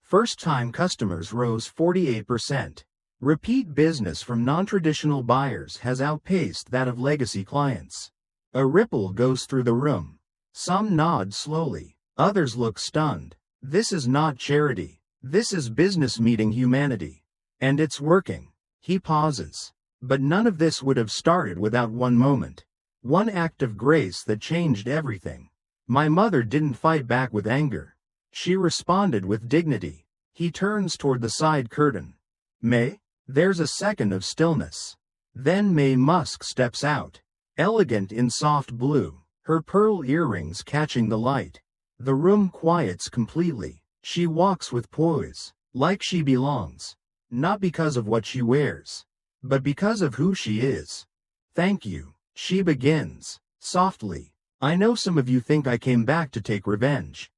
First-time customers rose 48%. Repeat business from non-traditional buyers has outpaced that of legacy clients. A ripple goes through the room. Some nod slowly, others look stunned. This is not charity. This is business meeting humanity. And it's working. He pauses. But none of this would have started without one moment. One act of grace that changed everything. My mother didn't fight back with anger. She responded with dignity. He turns toward the side curtain. May? There's a second of stillness. Then May Musk steps out, elegant in soft blue, her pearl earrings catching the light. The room quiets completely. She walks with poise, like she belongs. Not because of what she wears, but because of who she is. Thank you, she begins, softly. I know some of you think I came back to take revenge.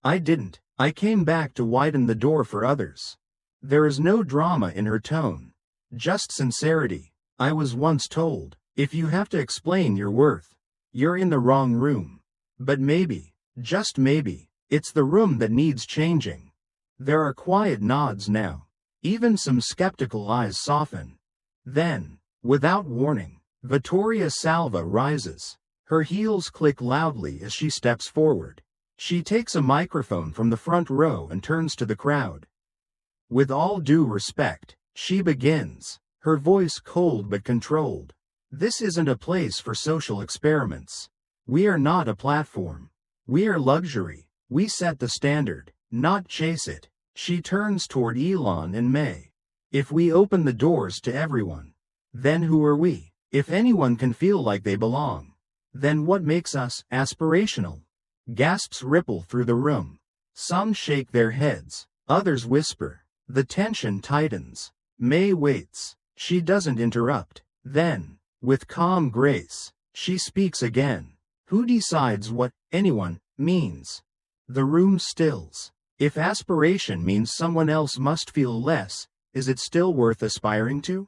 I didn't. I came back to widen the door for others. There is no drama in her tone. Just sincerity. I was once told, if you have to explain your worth, you're in the wrong room. But maybe, just maybe, it's the room that needs changing. There are quiet nods now. Even some skeptical eyes soften. Then, without warning, Vittoria Salva rises. Her heels click loudly as she steps forward. She takes a microphone from the front row and turns to the crowd. With all due respect, she begins, her voice cold but controlled. This isn't a place for social experiments. We are not a platform. We are luxury. We set the standard, not chase it. She turns toward Elon and May. If we open the doors to everyone, then who are we? If anyone can feel like they belong, then what makes us aspirational? Gasps ripple through the room. Some shake their heads, others whisper. The tension tightens. May waits. She doesn't interrupt. Then, with calm grace, she speaks again. Who decides what anyone means? The room stills. If aspiration means someone else must feel less, is it still worth aspiring to?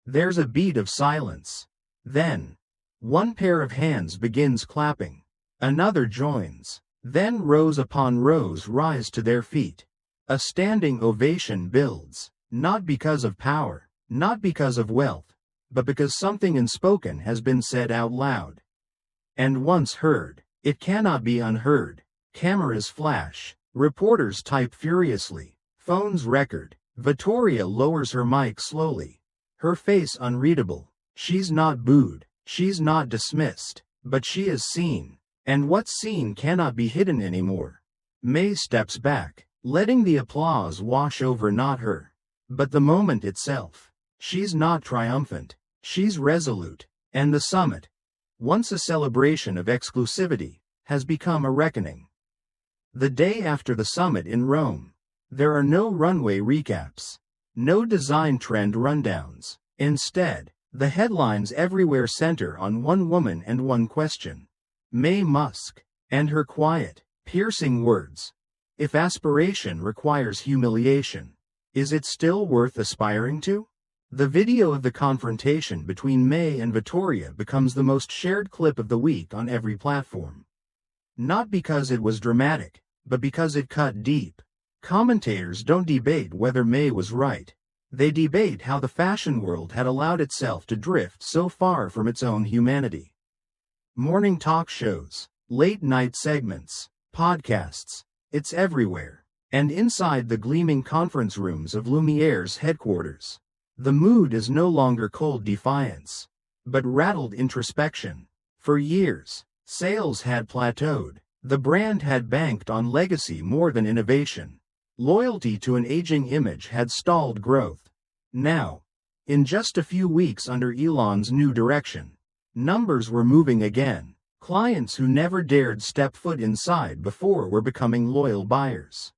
There's a beat of silence. Then, one pair of hands begins clapping. Another joins. Then rows upon rows rise to their feet. A standing ovation builds, not because of power, not because of wealth, but because something unspoken has been said out loud. And once heard, it cannot be unheard. Cameras flash. Reporters type furiously. Phones record. Vittoria lowers her mic slowly. Her face unreadable. She's not booed. She's not dismissed. But she is seen. And what's seen cannot be hidden anymore. May steps back, letting the applause wash over not her, but the moment itself. She's not triumphant. She's resolute. And the summit, once a celebration of exclusivity, has become a reckoning. The day after the summit in Rome, there are no runway recaps, no design trend rundowns. Instead, the headlines everywhere center on one woman and one question. May Musk, and her quiet, piercing words. If aspiration requires humiliation, is it still worth aspiring to? The video of the confrontation between May and Vittoria becomes the most shared clip of the week on every platform. Not because it was dramatic, but because it cut deep. Commentators don't debate whether May was right. They debate how the fashion world had allowed itself to drift so far from its own humanity. Morning talk shows, late-night segments, podcasts, it's everywhere. And inside the gleaming conference rooms of Lumiere's headquarters, the mood is no longer cold defiance, but rattled introspection. For years, sales had plateaued. The brand had banked on legacy more than innovation. Loyalty to an aging image had stalled growth. Now, in just a few weeks under Elon's new direction, numbers were moving again. Clients who never dared step foot inside before were becoming loyal buyers.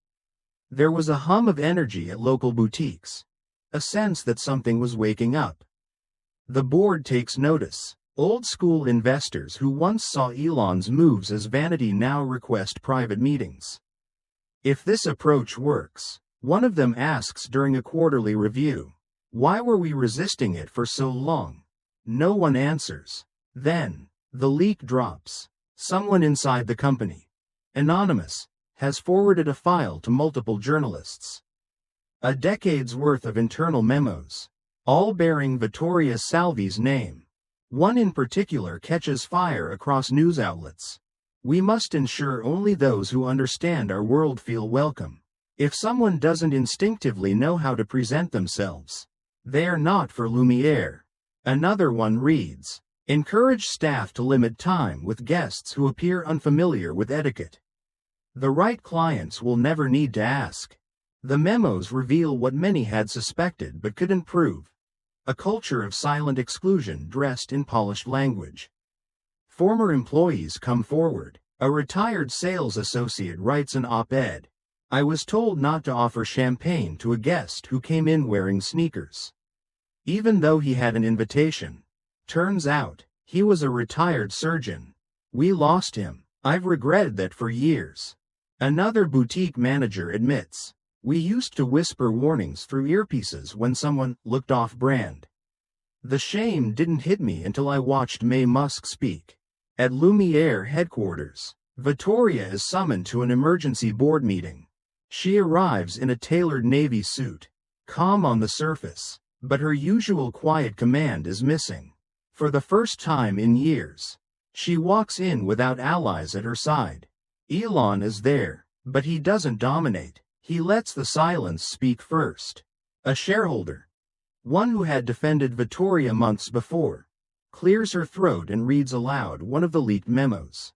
There was a hum of energy at local boutiques, a sense that something was waking up. The board takes notice. Old-school investors who once saw Elon's moves as vanity now request private meetings. If this approach works, one of them asks during a quarterly review, why were we resisting it for so long? No one answers. Then, the leak drops. Someone inside the company, anonymous, has forwarded a file to multiple journalists. A decade's worth of internal memos, all bearing Vittoria Salvi's name. One in particular catches fire across news outlets. We must ensure only those who understand our world feel welcome. If someone doesn't instinctively know how to present themselves, they are not for Lumiere. Another one reads, encourage staff to limit time with guests who appear unfamiliar with etiquette. The right clients will never need to ask. The memos reveal what many had suspected but couldn't prove. A culture of silent exclusion dressed in polished language. Former employees come forward. A retired sales associate writes an op-ed. I was told not to offer champagne to a guest who came in wearing sneakers, even though he had an invitation. Turns out, he was a retired surgeon. We lost him. I've regretted that for years. Another boutique manager admits, we used to whisper warnings through earpieces when someone looked off-brand. The shame didn't hit me until I watched Musk speak. At Lumiere headquarters, Vittoria is summoned to an emergency board meeting. She arrives in a tailored navy suit, calm on the surface, but her usual quiet command is missing. For the first time in years, she walks in without allies at her side. Elon is there, but he doesn't dominate. He lets the silence speak first. A shareholder, one who had defended Vittoria months before, clears her throat and reads aloud one of the leaked memos.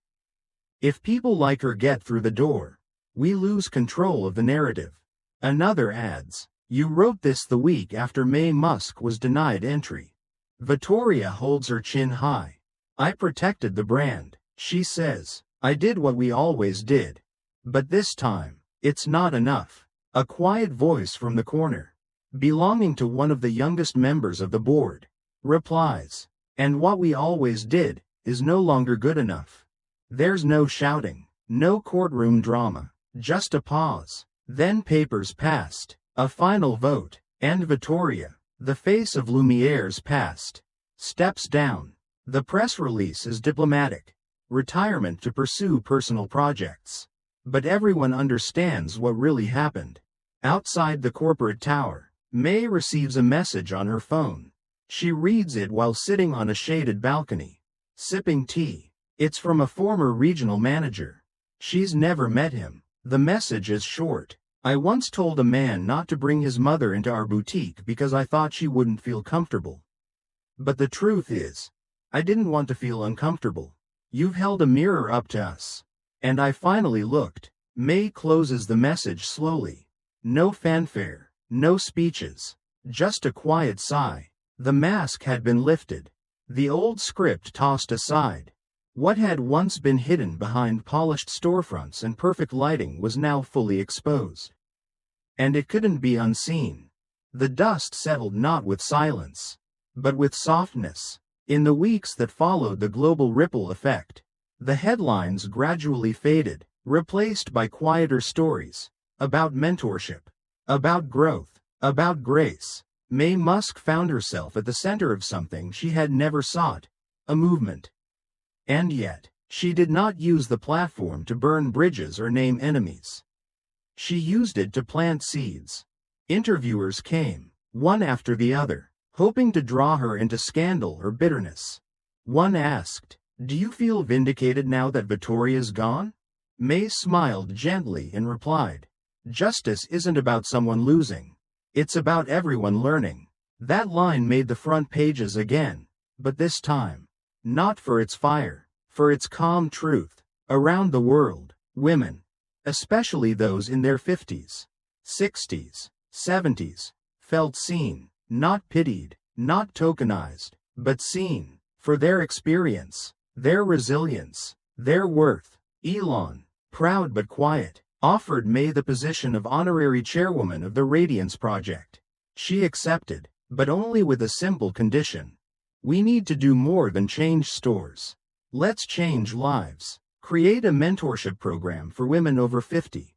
If people like her get through the door, we lose control of the narrative. Another adds, you wrote this the week after Musk was denied entry. Vittoria holds her chin high. I protected the brand, she says. I did what we always did. But this time, it's not enough. A quiet voice from the corner, belonging to one of the youngest members of the board, replies, and what we always did is no longer good enough. There's no shouting, no courtroom drama, just a pause. Then papers passed, a final vote, and Vittoria, the face of Lumiere's past, steps down. The press release is diplomatic. Retirement to pursue personal projects. But everyone understands what really happened. Outside the corporate tower, May receives a message on her phone. She reads it while sitting on a shaded balcony, sipping tea. It's from a former regional manager. She's never met him. The message is short. I once told a man not to bring his mother into our boutique because I thought she wouldn't feel comfortable. But the truth is, I didn't want to feel uncomfortable. You've held a mirror up to us. And I finally looked. May closes the message slowly. No fanfare, no speeches, just a quiet sigh. The mask had been lifted. The old script tossed aside. What had once been hidden behind polished storefronts and perfect lighting was now fully exposed. And it couldn't be unseen. The dust settled not with silence, but with softness. In the weeks that followed the global ripple effect, the headlines gradually faded, replaced by quieter stories about mentorship, about growth, about grace. Musk found herself at the center of something she had never sought, a movement. And yet, she did not use the platform to burn bridges or name enemies. She used it to plant seeds. Interviewers came, one after the other, hoping to draw her into scandal or bitterness. One asked, do you feel vindicated now that Vittoria's gone? May smiled gently and replied, justice isn't about someone losing. It's about everyone learning. That line made the front pages again, but this time, not for its fire, for its calm truth. Around the world, women, especially those in their 50s, 60s, 70s, felt seen, not pitied, not tokenized, but seen, for their experience, their resilience, their worth. Elon, proud but quiet, offered May the position of honorary chairwoman of the Radiance Project. She accepted, but only with a simple condition. We need to do more than change stores. Let's change lives. Create a mentorship program for women over 50.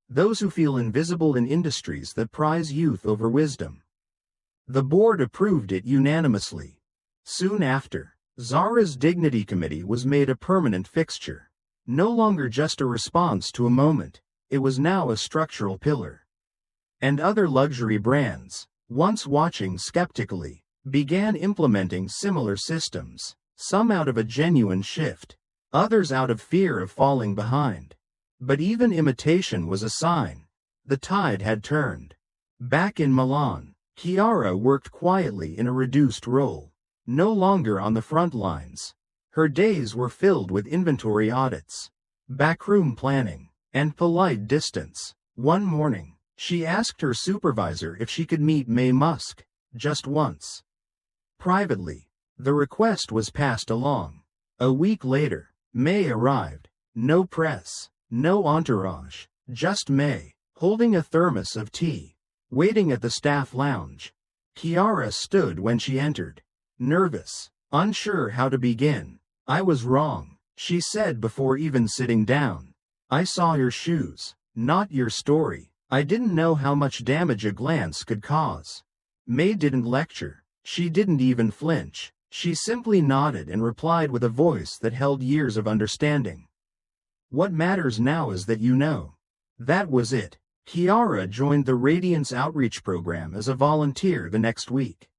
Those who feel invisible in industries that prize youth over wisdom. The board approved it unanimously. Soon after, Zara's Dignity Committee was made a permanent fixture. No longer just a response to a moment, it was now a structural pillar. And other luxury brands, once watching skeptically, began implementing similar systems, some out of a genuine shift, others out of fear of falling behind. But even imitation was a sign. The tide had turned. Back in Milan, Chiara worked quietly in a reduced role, no longer on the front lines. Her days were filled with inventory audits, backroom planning, and polite distance. One morning, she asked her supervisor if she could meet Musk, just once. Privately, the request was passed along. A week later, May arrived, No press, no entourage, just May, holding a thermos of tea, waiting at the staff lounge. Kiara stood when she entered, nervous, unsure how to begin. "I was wrong," she said before even sitting down. "I saw your shoes, not your story. I didn't know how much damage a glance could cause." May didn't lecture. She didn't even flinch. She simply nodded and replied with a voice that held years of understanding. "What matters now is that you know." That was it. Kiara joined the Radiance Outreach Program as a volunteer the next week.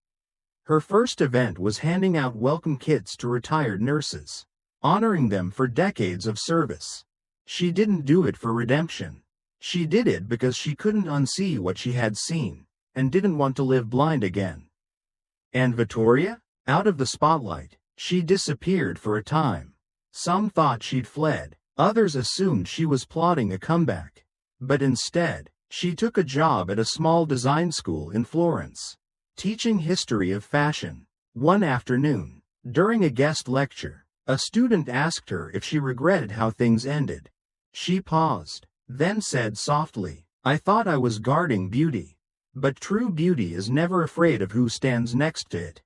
Her first event was handing out welcome kits to retired nurses, honoring them for decades of service. She didn't do it for redemption. She did it because she couldn't unsee what she had seen, and didn't want to live blind again. And Vittoria? Out of the spotlight, she disappeared for a time. Some thought she'd fled, others assumed she was plotting a comeback. But instead, she took a job at a small design school in Florence, teaching history of fashion. One afternoon, during a guest lecture, a student asked her if she regretted how things ended. She paused, then said softly, "I thought I was guarding beauty. But true beauty is never afraid of who stands next to it."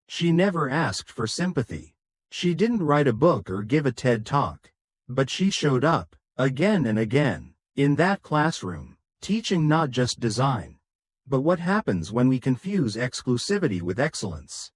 She never asked for sympathy. She didn't write a book or give a TED Talk. But she showed up, again and again, in that classroom, teaching not just design, but what happens when we confuse exclusivity with excellence.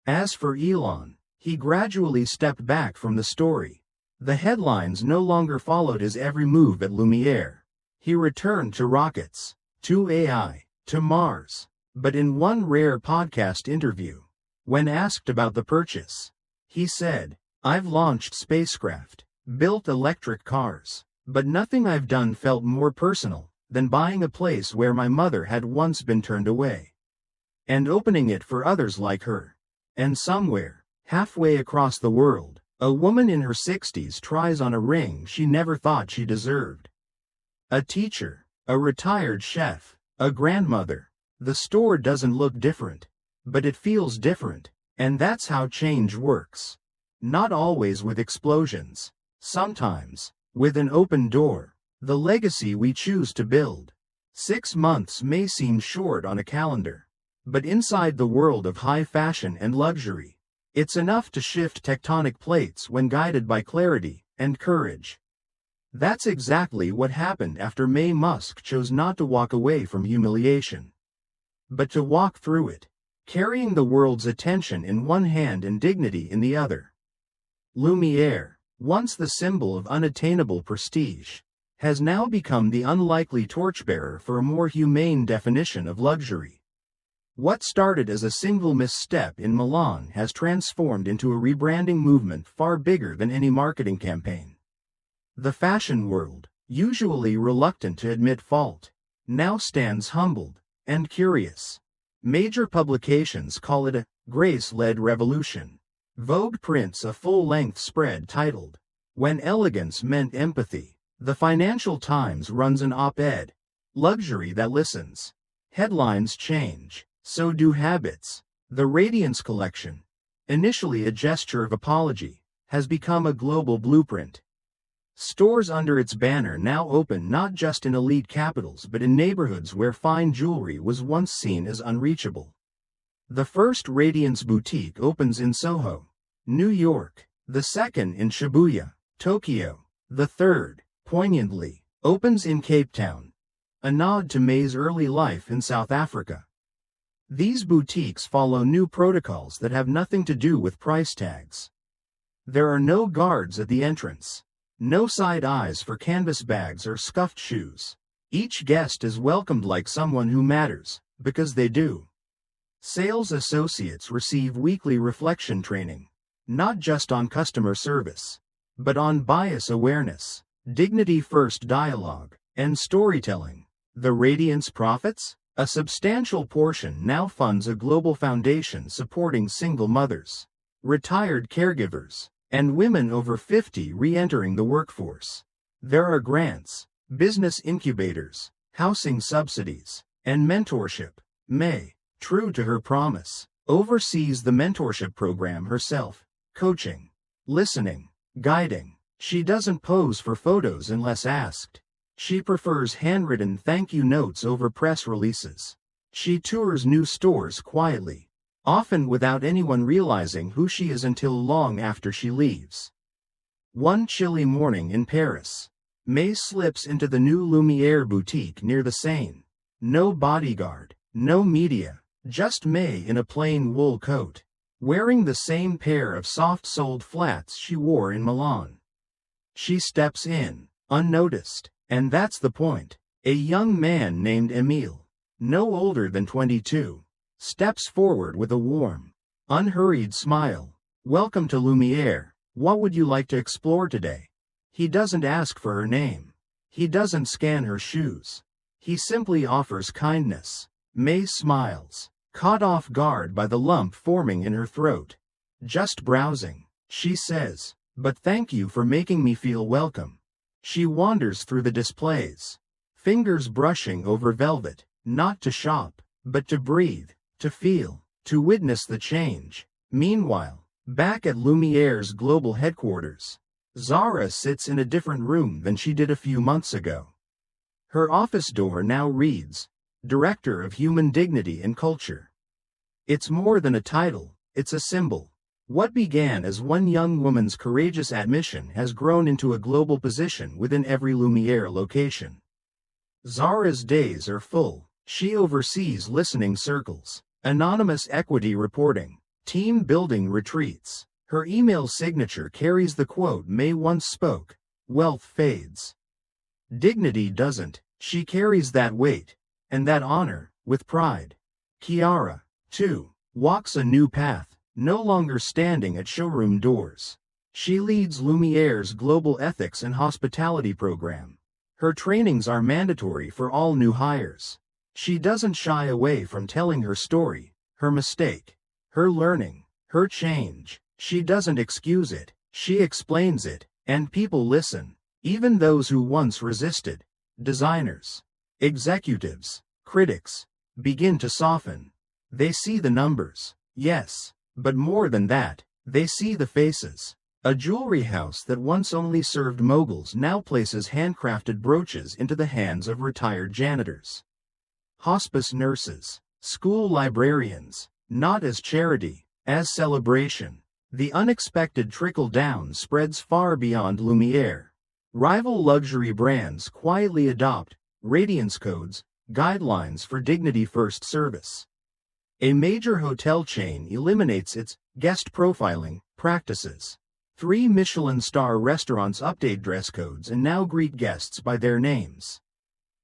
As for Elon, he gradually stepped back from the story. The headlines no longer followed his every move at Lumiere. He returned to rockets, to AI, to Mars. But in one rare podcast interview, when asked about the purchase, he said, "I've launched spacecraft, built electric cars, but nothing I've done felt more personal than buying a place where my mother had once been turned away, and opening it for others like her." And somewhere, halfway across the world, a woman in her 60s tries on a ring she never thought she deserved. A teacher, a retired chef, a grandmother. The store doesn't look different, but it feels different, and that's how change works. Not always with explosions. Sometimes, with an open door. The legacy we choose to build. 6 months may seem short on a calendar, but inside the world of high fashion and luxury, it's enough to shift tectonic plates when guided by clarity and courage. That's exactly what happened after Musk chose not to walk away from humiliation, but to walk through it, carrying the world's attention in one hand and dignity in the other. Lumiere, once the symbol of unattainable prestige, has now become the unlikely torchbearer for a more humane definition of luxury. What started as a single misstep in Milan has transformed into a rebranding movement far bigger than any marketing campaign. The fashion world, usually reluctant to admit fault, now stands humbled and curious. Major publications call it a grace-led revolution. Vogue prints a full-length spread titled, "When Elegance Meant Empathy." The Financial Times runs an op-ed, "Luxury That Listens." Headlines change, so do habits. The Radiance collection, initially a gesture of apology, has become a global blueprint. Stores under its banner now open not just in elite capitals but in neighborhoods where fine jewelry was once seen as unreachable. The first Radiance boutique opens in Soho, New York, the second in Shibuya, Tokyo, the third, poignantly, opens in Cape Town, a nod to May's early life in South Africa. These boutiques follow new protocols that have nothing to do with price tags. There are no guards at the entrance. No side eyes for canvas bags or scuffed shoes. Each guest is welcomed like someone who matters, because they do. Sales associates receive weekly reflection training, not just on customer service, but on bias awareness, dignity-first dialogue, and storytelling. The Radiance profits? A substantial portion now funds a global foundation supporting single mothers, retired caregivers, and women over 50 re-entering the workforce. There are grants, business incubators, housing subsidies, and mentorship. May, true to her promise, oversees the mentorship program herself, coaching, listening, guiding, She doesn't pose for photos unless asked. She prefers handwritten thank you notes over press releases. She tours new stores quietly, often without anyone realizing who she is until long after she leaves. One chilly morning in Paris, May slips into the new Lumiere boutique near the Seine. No bodyguard, no media, just May in a plain wool coat, wearing the same pair of soft-soled flats she wore in Milan. She steps in, unnoticed, and that's the point. A young man named Emile, no older than 22, steps forward with a warm, unhurried smile. "Welcome to Lumiere. What would you like to explore today?" He doesn't ask for her name. He doesn't scan her shoes. He simply offers kindness. May smiles, caught off guard by the lump forming in her throat. "Just browsing," she says, "but thank you for making me feel welcome." She wanders through the displays, fingers brushing over velvet, not to shop, but to breathe, to feel, to witness the change. Meanwhile, back at Lumiere's global headquarters, Zara sits in a different room than she did a few months ago. Her office door now reads, Director of Human Dignity and Culture. It's more than a title, it's a symbol. What began as one young woman's courageous admission has grown into a global position within every Lumiere location. Zara's days are full. She oversees listening circles, anonymous equity reporting, team building retreats. Her email signature carries the quote May once spoke, "Wealth fades. Dignity doesn't." She carries that weight, and that honor, with pride. Chiara, too, walks a new path, no longer standing at showroom doors. She leads Lumiere's global ethics and hospitality program. Her trainings are mandatory for all new hires. She doesn't shy away from telling her story, her mistake, her learning, her change. She doesn't excuse it, she explains it, and people listen, even those who once resisted. Designers, executives, critics, begin to soften. They see the numbers, yes, but more than that, they see the faces. A jewelry house that once only served moguls now places handcrafted brooches into the hands of retired janitors. Hospice nurses, school librarians, not as charity, as celebration. The unexpected trickle-down spreads far beyond Lumiere. Rival luxury brands quietly adopt radiance codes, guidelines for dignity-first service. A major hotel chain eliminates its guest profiling practices. 3 Michelin star restaurants update dress codes and now greet guests by their names,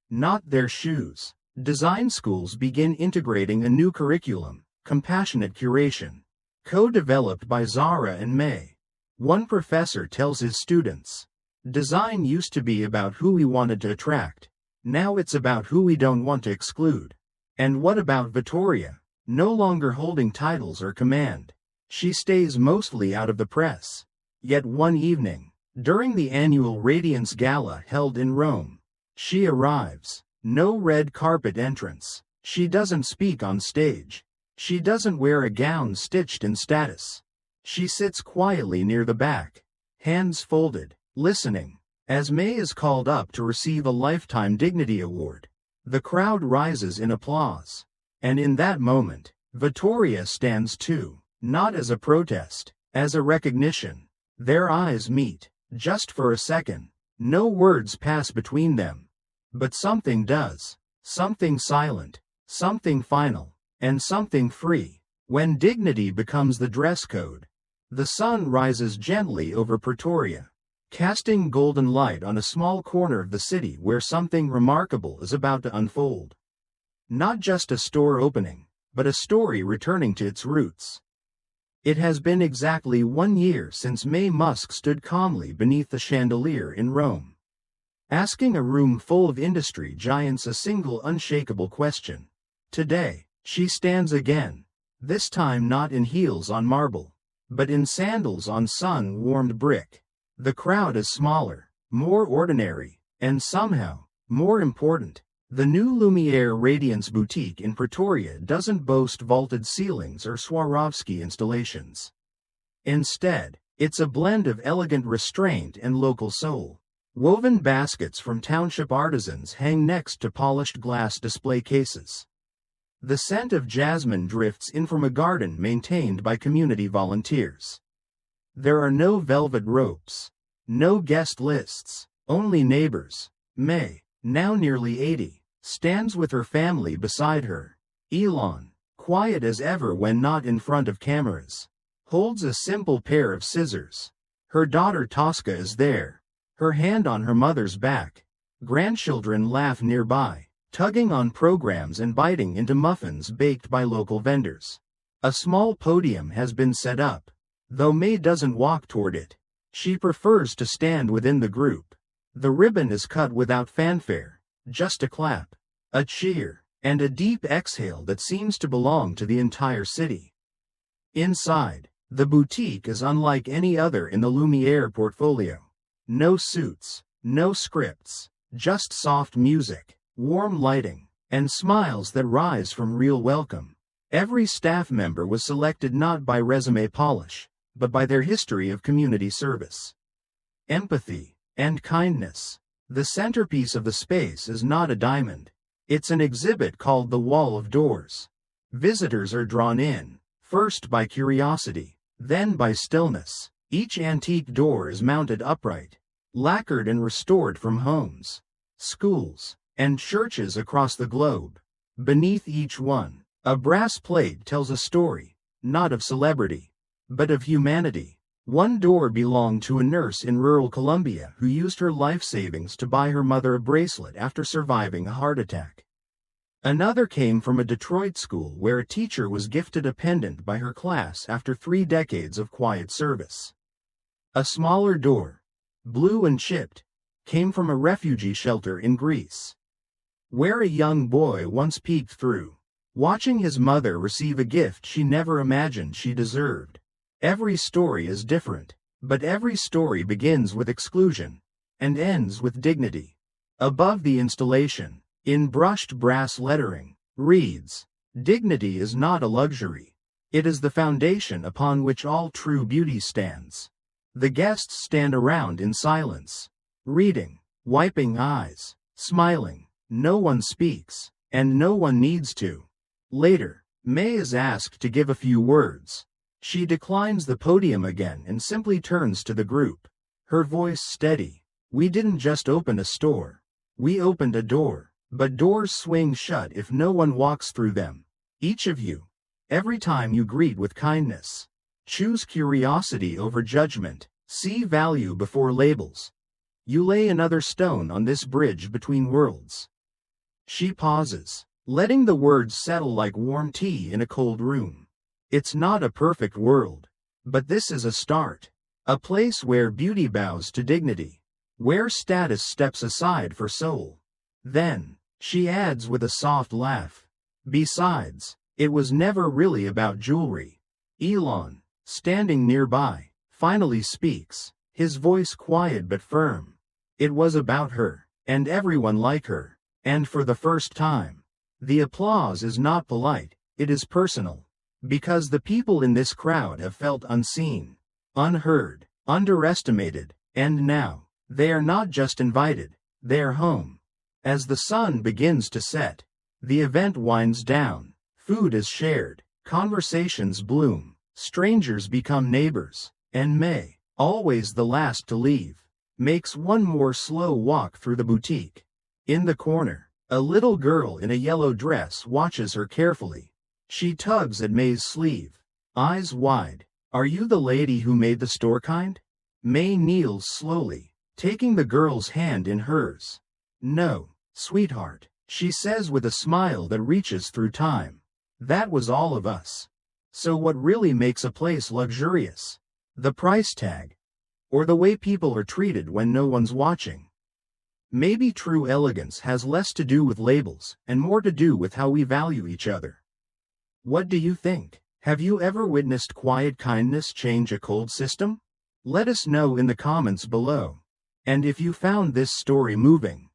not their shoes. Design schools begin integrating a new curriculum, compassionate curation, co-developed by Zara and May. One professor tells his students, "Design used to be about who we wanted to attract. Now it's about who we don't want to exclude." And what about Vittoria? No longer holding titles or command. She stays mostly out of the press. Yet one evening, during the annual Radiance Gala held in Rome, she arrives. No red carpet entrance. She doesn't speak on stage. She doesn't wear a gown stitched in status. She sits quietly near the back, hands folded, listening. As May is called up to receive a Lifetime Dignity Award, the crowd rises in applause. And in that moment, Vittoria stands too, not as a protest, as a recognition. Their eyes meet, just for a second. No words pass between them. But something does. Something silent, something final, and something free. When dignity becomes the dress code, the sun rises gently over Pretoria, casting golden light on a small corner of the city where something remarkable is about to unfold. Not just a store opening, but a story returning to its roots. It has been exactly 1 year since May Musk stood calmly beneath the chandelier in Rome, asking a room full of industry giants a single unshakable question. Today, she stands again, this time not in heels on marble, but in sandals on sun-warmed brick. The crowd is smaller, more ordinary, and somehow, more important. The new Lumiere Radiance Boutique in Pretoria doesn't boast vaulted ceilings or Swarovski installations. Instead, It's a blend of elegant restraint and local soul. Woven baskets from township artisans hang next to polished glass display cases. The scent of jasmine drifts in from a garden maintained by community volunteers. There are no velvet ropes, no guest lists, only neighbors. May, now nearly 80, stands with her family beside her. Elon, quiet as ever when not in front of cameras, holds a simple pair of scissors. Her daughter Tosca is there, her hand on her mother's back. Grandchildren laugh nearby, tugging on programs and biting into muffins baked by local vendors. A small podium has been set up, though May doesn't walk toward it. She prefers to stand within the group. The ribbon is cut without fanfare, just a clap, a cheer, and a deep exhale that seems to belong to the entire city. Inside, the boutique is unlike any other in the Lumiere portfolio. No suits, no scripts, just soft music, warm lighting, and smiles that rise from real welcome. Every staff member was selected not by resume polish, but by their history of community service, empathy, and kindness. The centerpiece of the space is not a diamond. It's an exhibit called the Wall of Doors. Visitors are drawn in, first by curiosity, then by stillness. Each antique door is mounted upright, lacquered and restored from homes, schools, and churches across the globe. Beneath each one, a brass plate tells a story, not of celebrity, but of humanity. One door belonged to a nurse in rural Colombia who used her life savings to buy her mother a bracelet after surviving a heart attack. Another came from a Detroit school where a teacher was gifted a pendant by her class after 3 decades of quiet service. A smaller door, blue and chipped, came from a refugee shelter in Greece, where a young boy once peeked through, watching his mother receive a gift she never imagined she deserved. Every story is different, but every story begins with exclusion and ends with dignity. Above the installation, in brushed brass lettering, reads, "Dignity is not a luxury. It is the foundation upon which all true beauty stands." The guests stand around in silence, reading, wiping eyes, smiling. No one speaks, and no one needs to. Later, May is asked to give a few words. She declines the podium again and simply turns to the group, her voice steady. "We didn't just open a store. We opened a door, but doors swing shut if no one walks through them. Each of you, every time you greet with kindness, choose curiosity over judgment, see value before labels. You lay another stone on this bridge between worlds." She pauses, letting the words settle like warm tea in a cold room. It's not a perfect world, but this is a start. A place where beauty bows to dignity, where status steps aside for soul. Then, she adds with a soft laugh, "Besides, it was never really about jewelry." Elon, standing nearby, finally speaks, his voice quiet but firm. "It was about her, and everyone like her. And for the first time, the applause is not polite, it is personal. Because the people in this crowd have felt unseen, unheard, underestimated, and now, they are not just invited, they are home." As the sun begins to set, the event winds down, food is shared, conversations bloom, strangers become neighbors, and May, always the last to leave, makes one more slow walk through the boutique. In the corner, a little girl in a yellow dress watches her carefully. She tugs at May's sleeve, eyes wide. "Are you the lady who made the store kind?" May kneels slowly, taking the girl's hand in hers. "No, sweetheart," she says with a smile that reaches through time. "That was all of us." So what really makes a place luxurious? The price tag? Or the way people are treated when no one's watching? Maybe true elegance has less to do with labels and more to do with how we value each other. What do you think? Have you ever witnessed quiet kindness change a cold system? Let us know in the comments below. And if you found this story moving,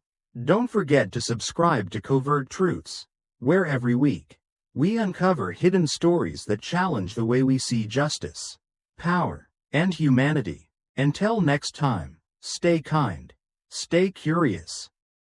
don't forget to subscribe to Covert Truths, where every week, we uncover hidden stories that challenge the way we see justice, power, and humanity. Until next time, stay kind, stay curious,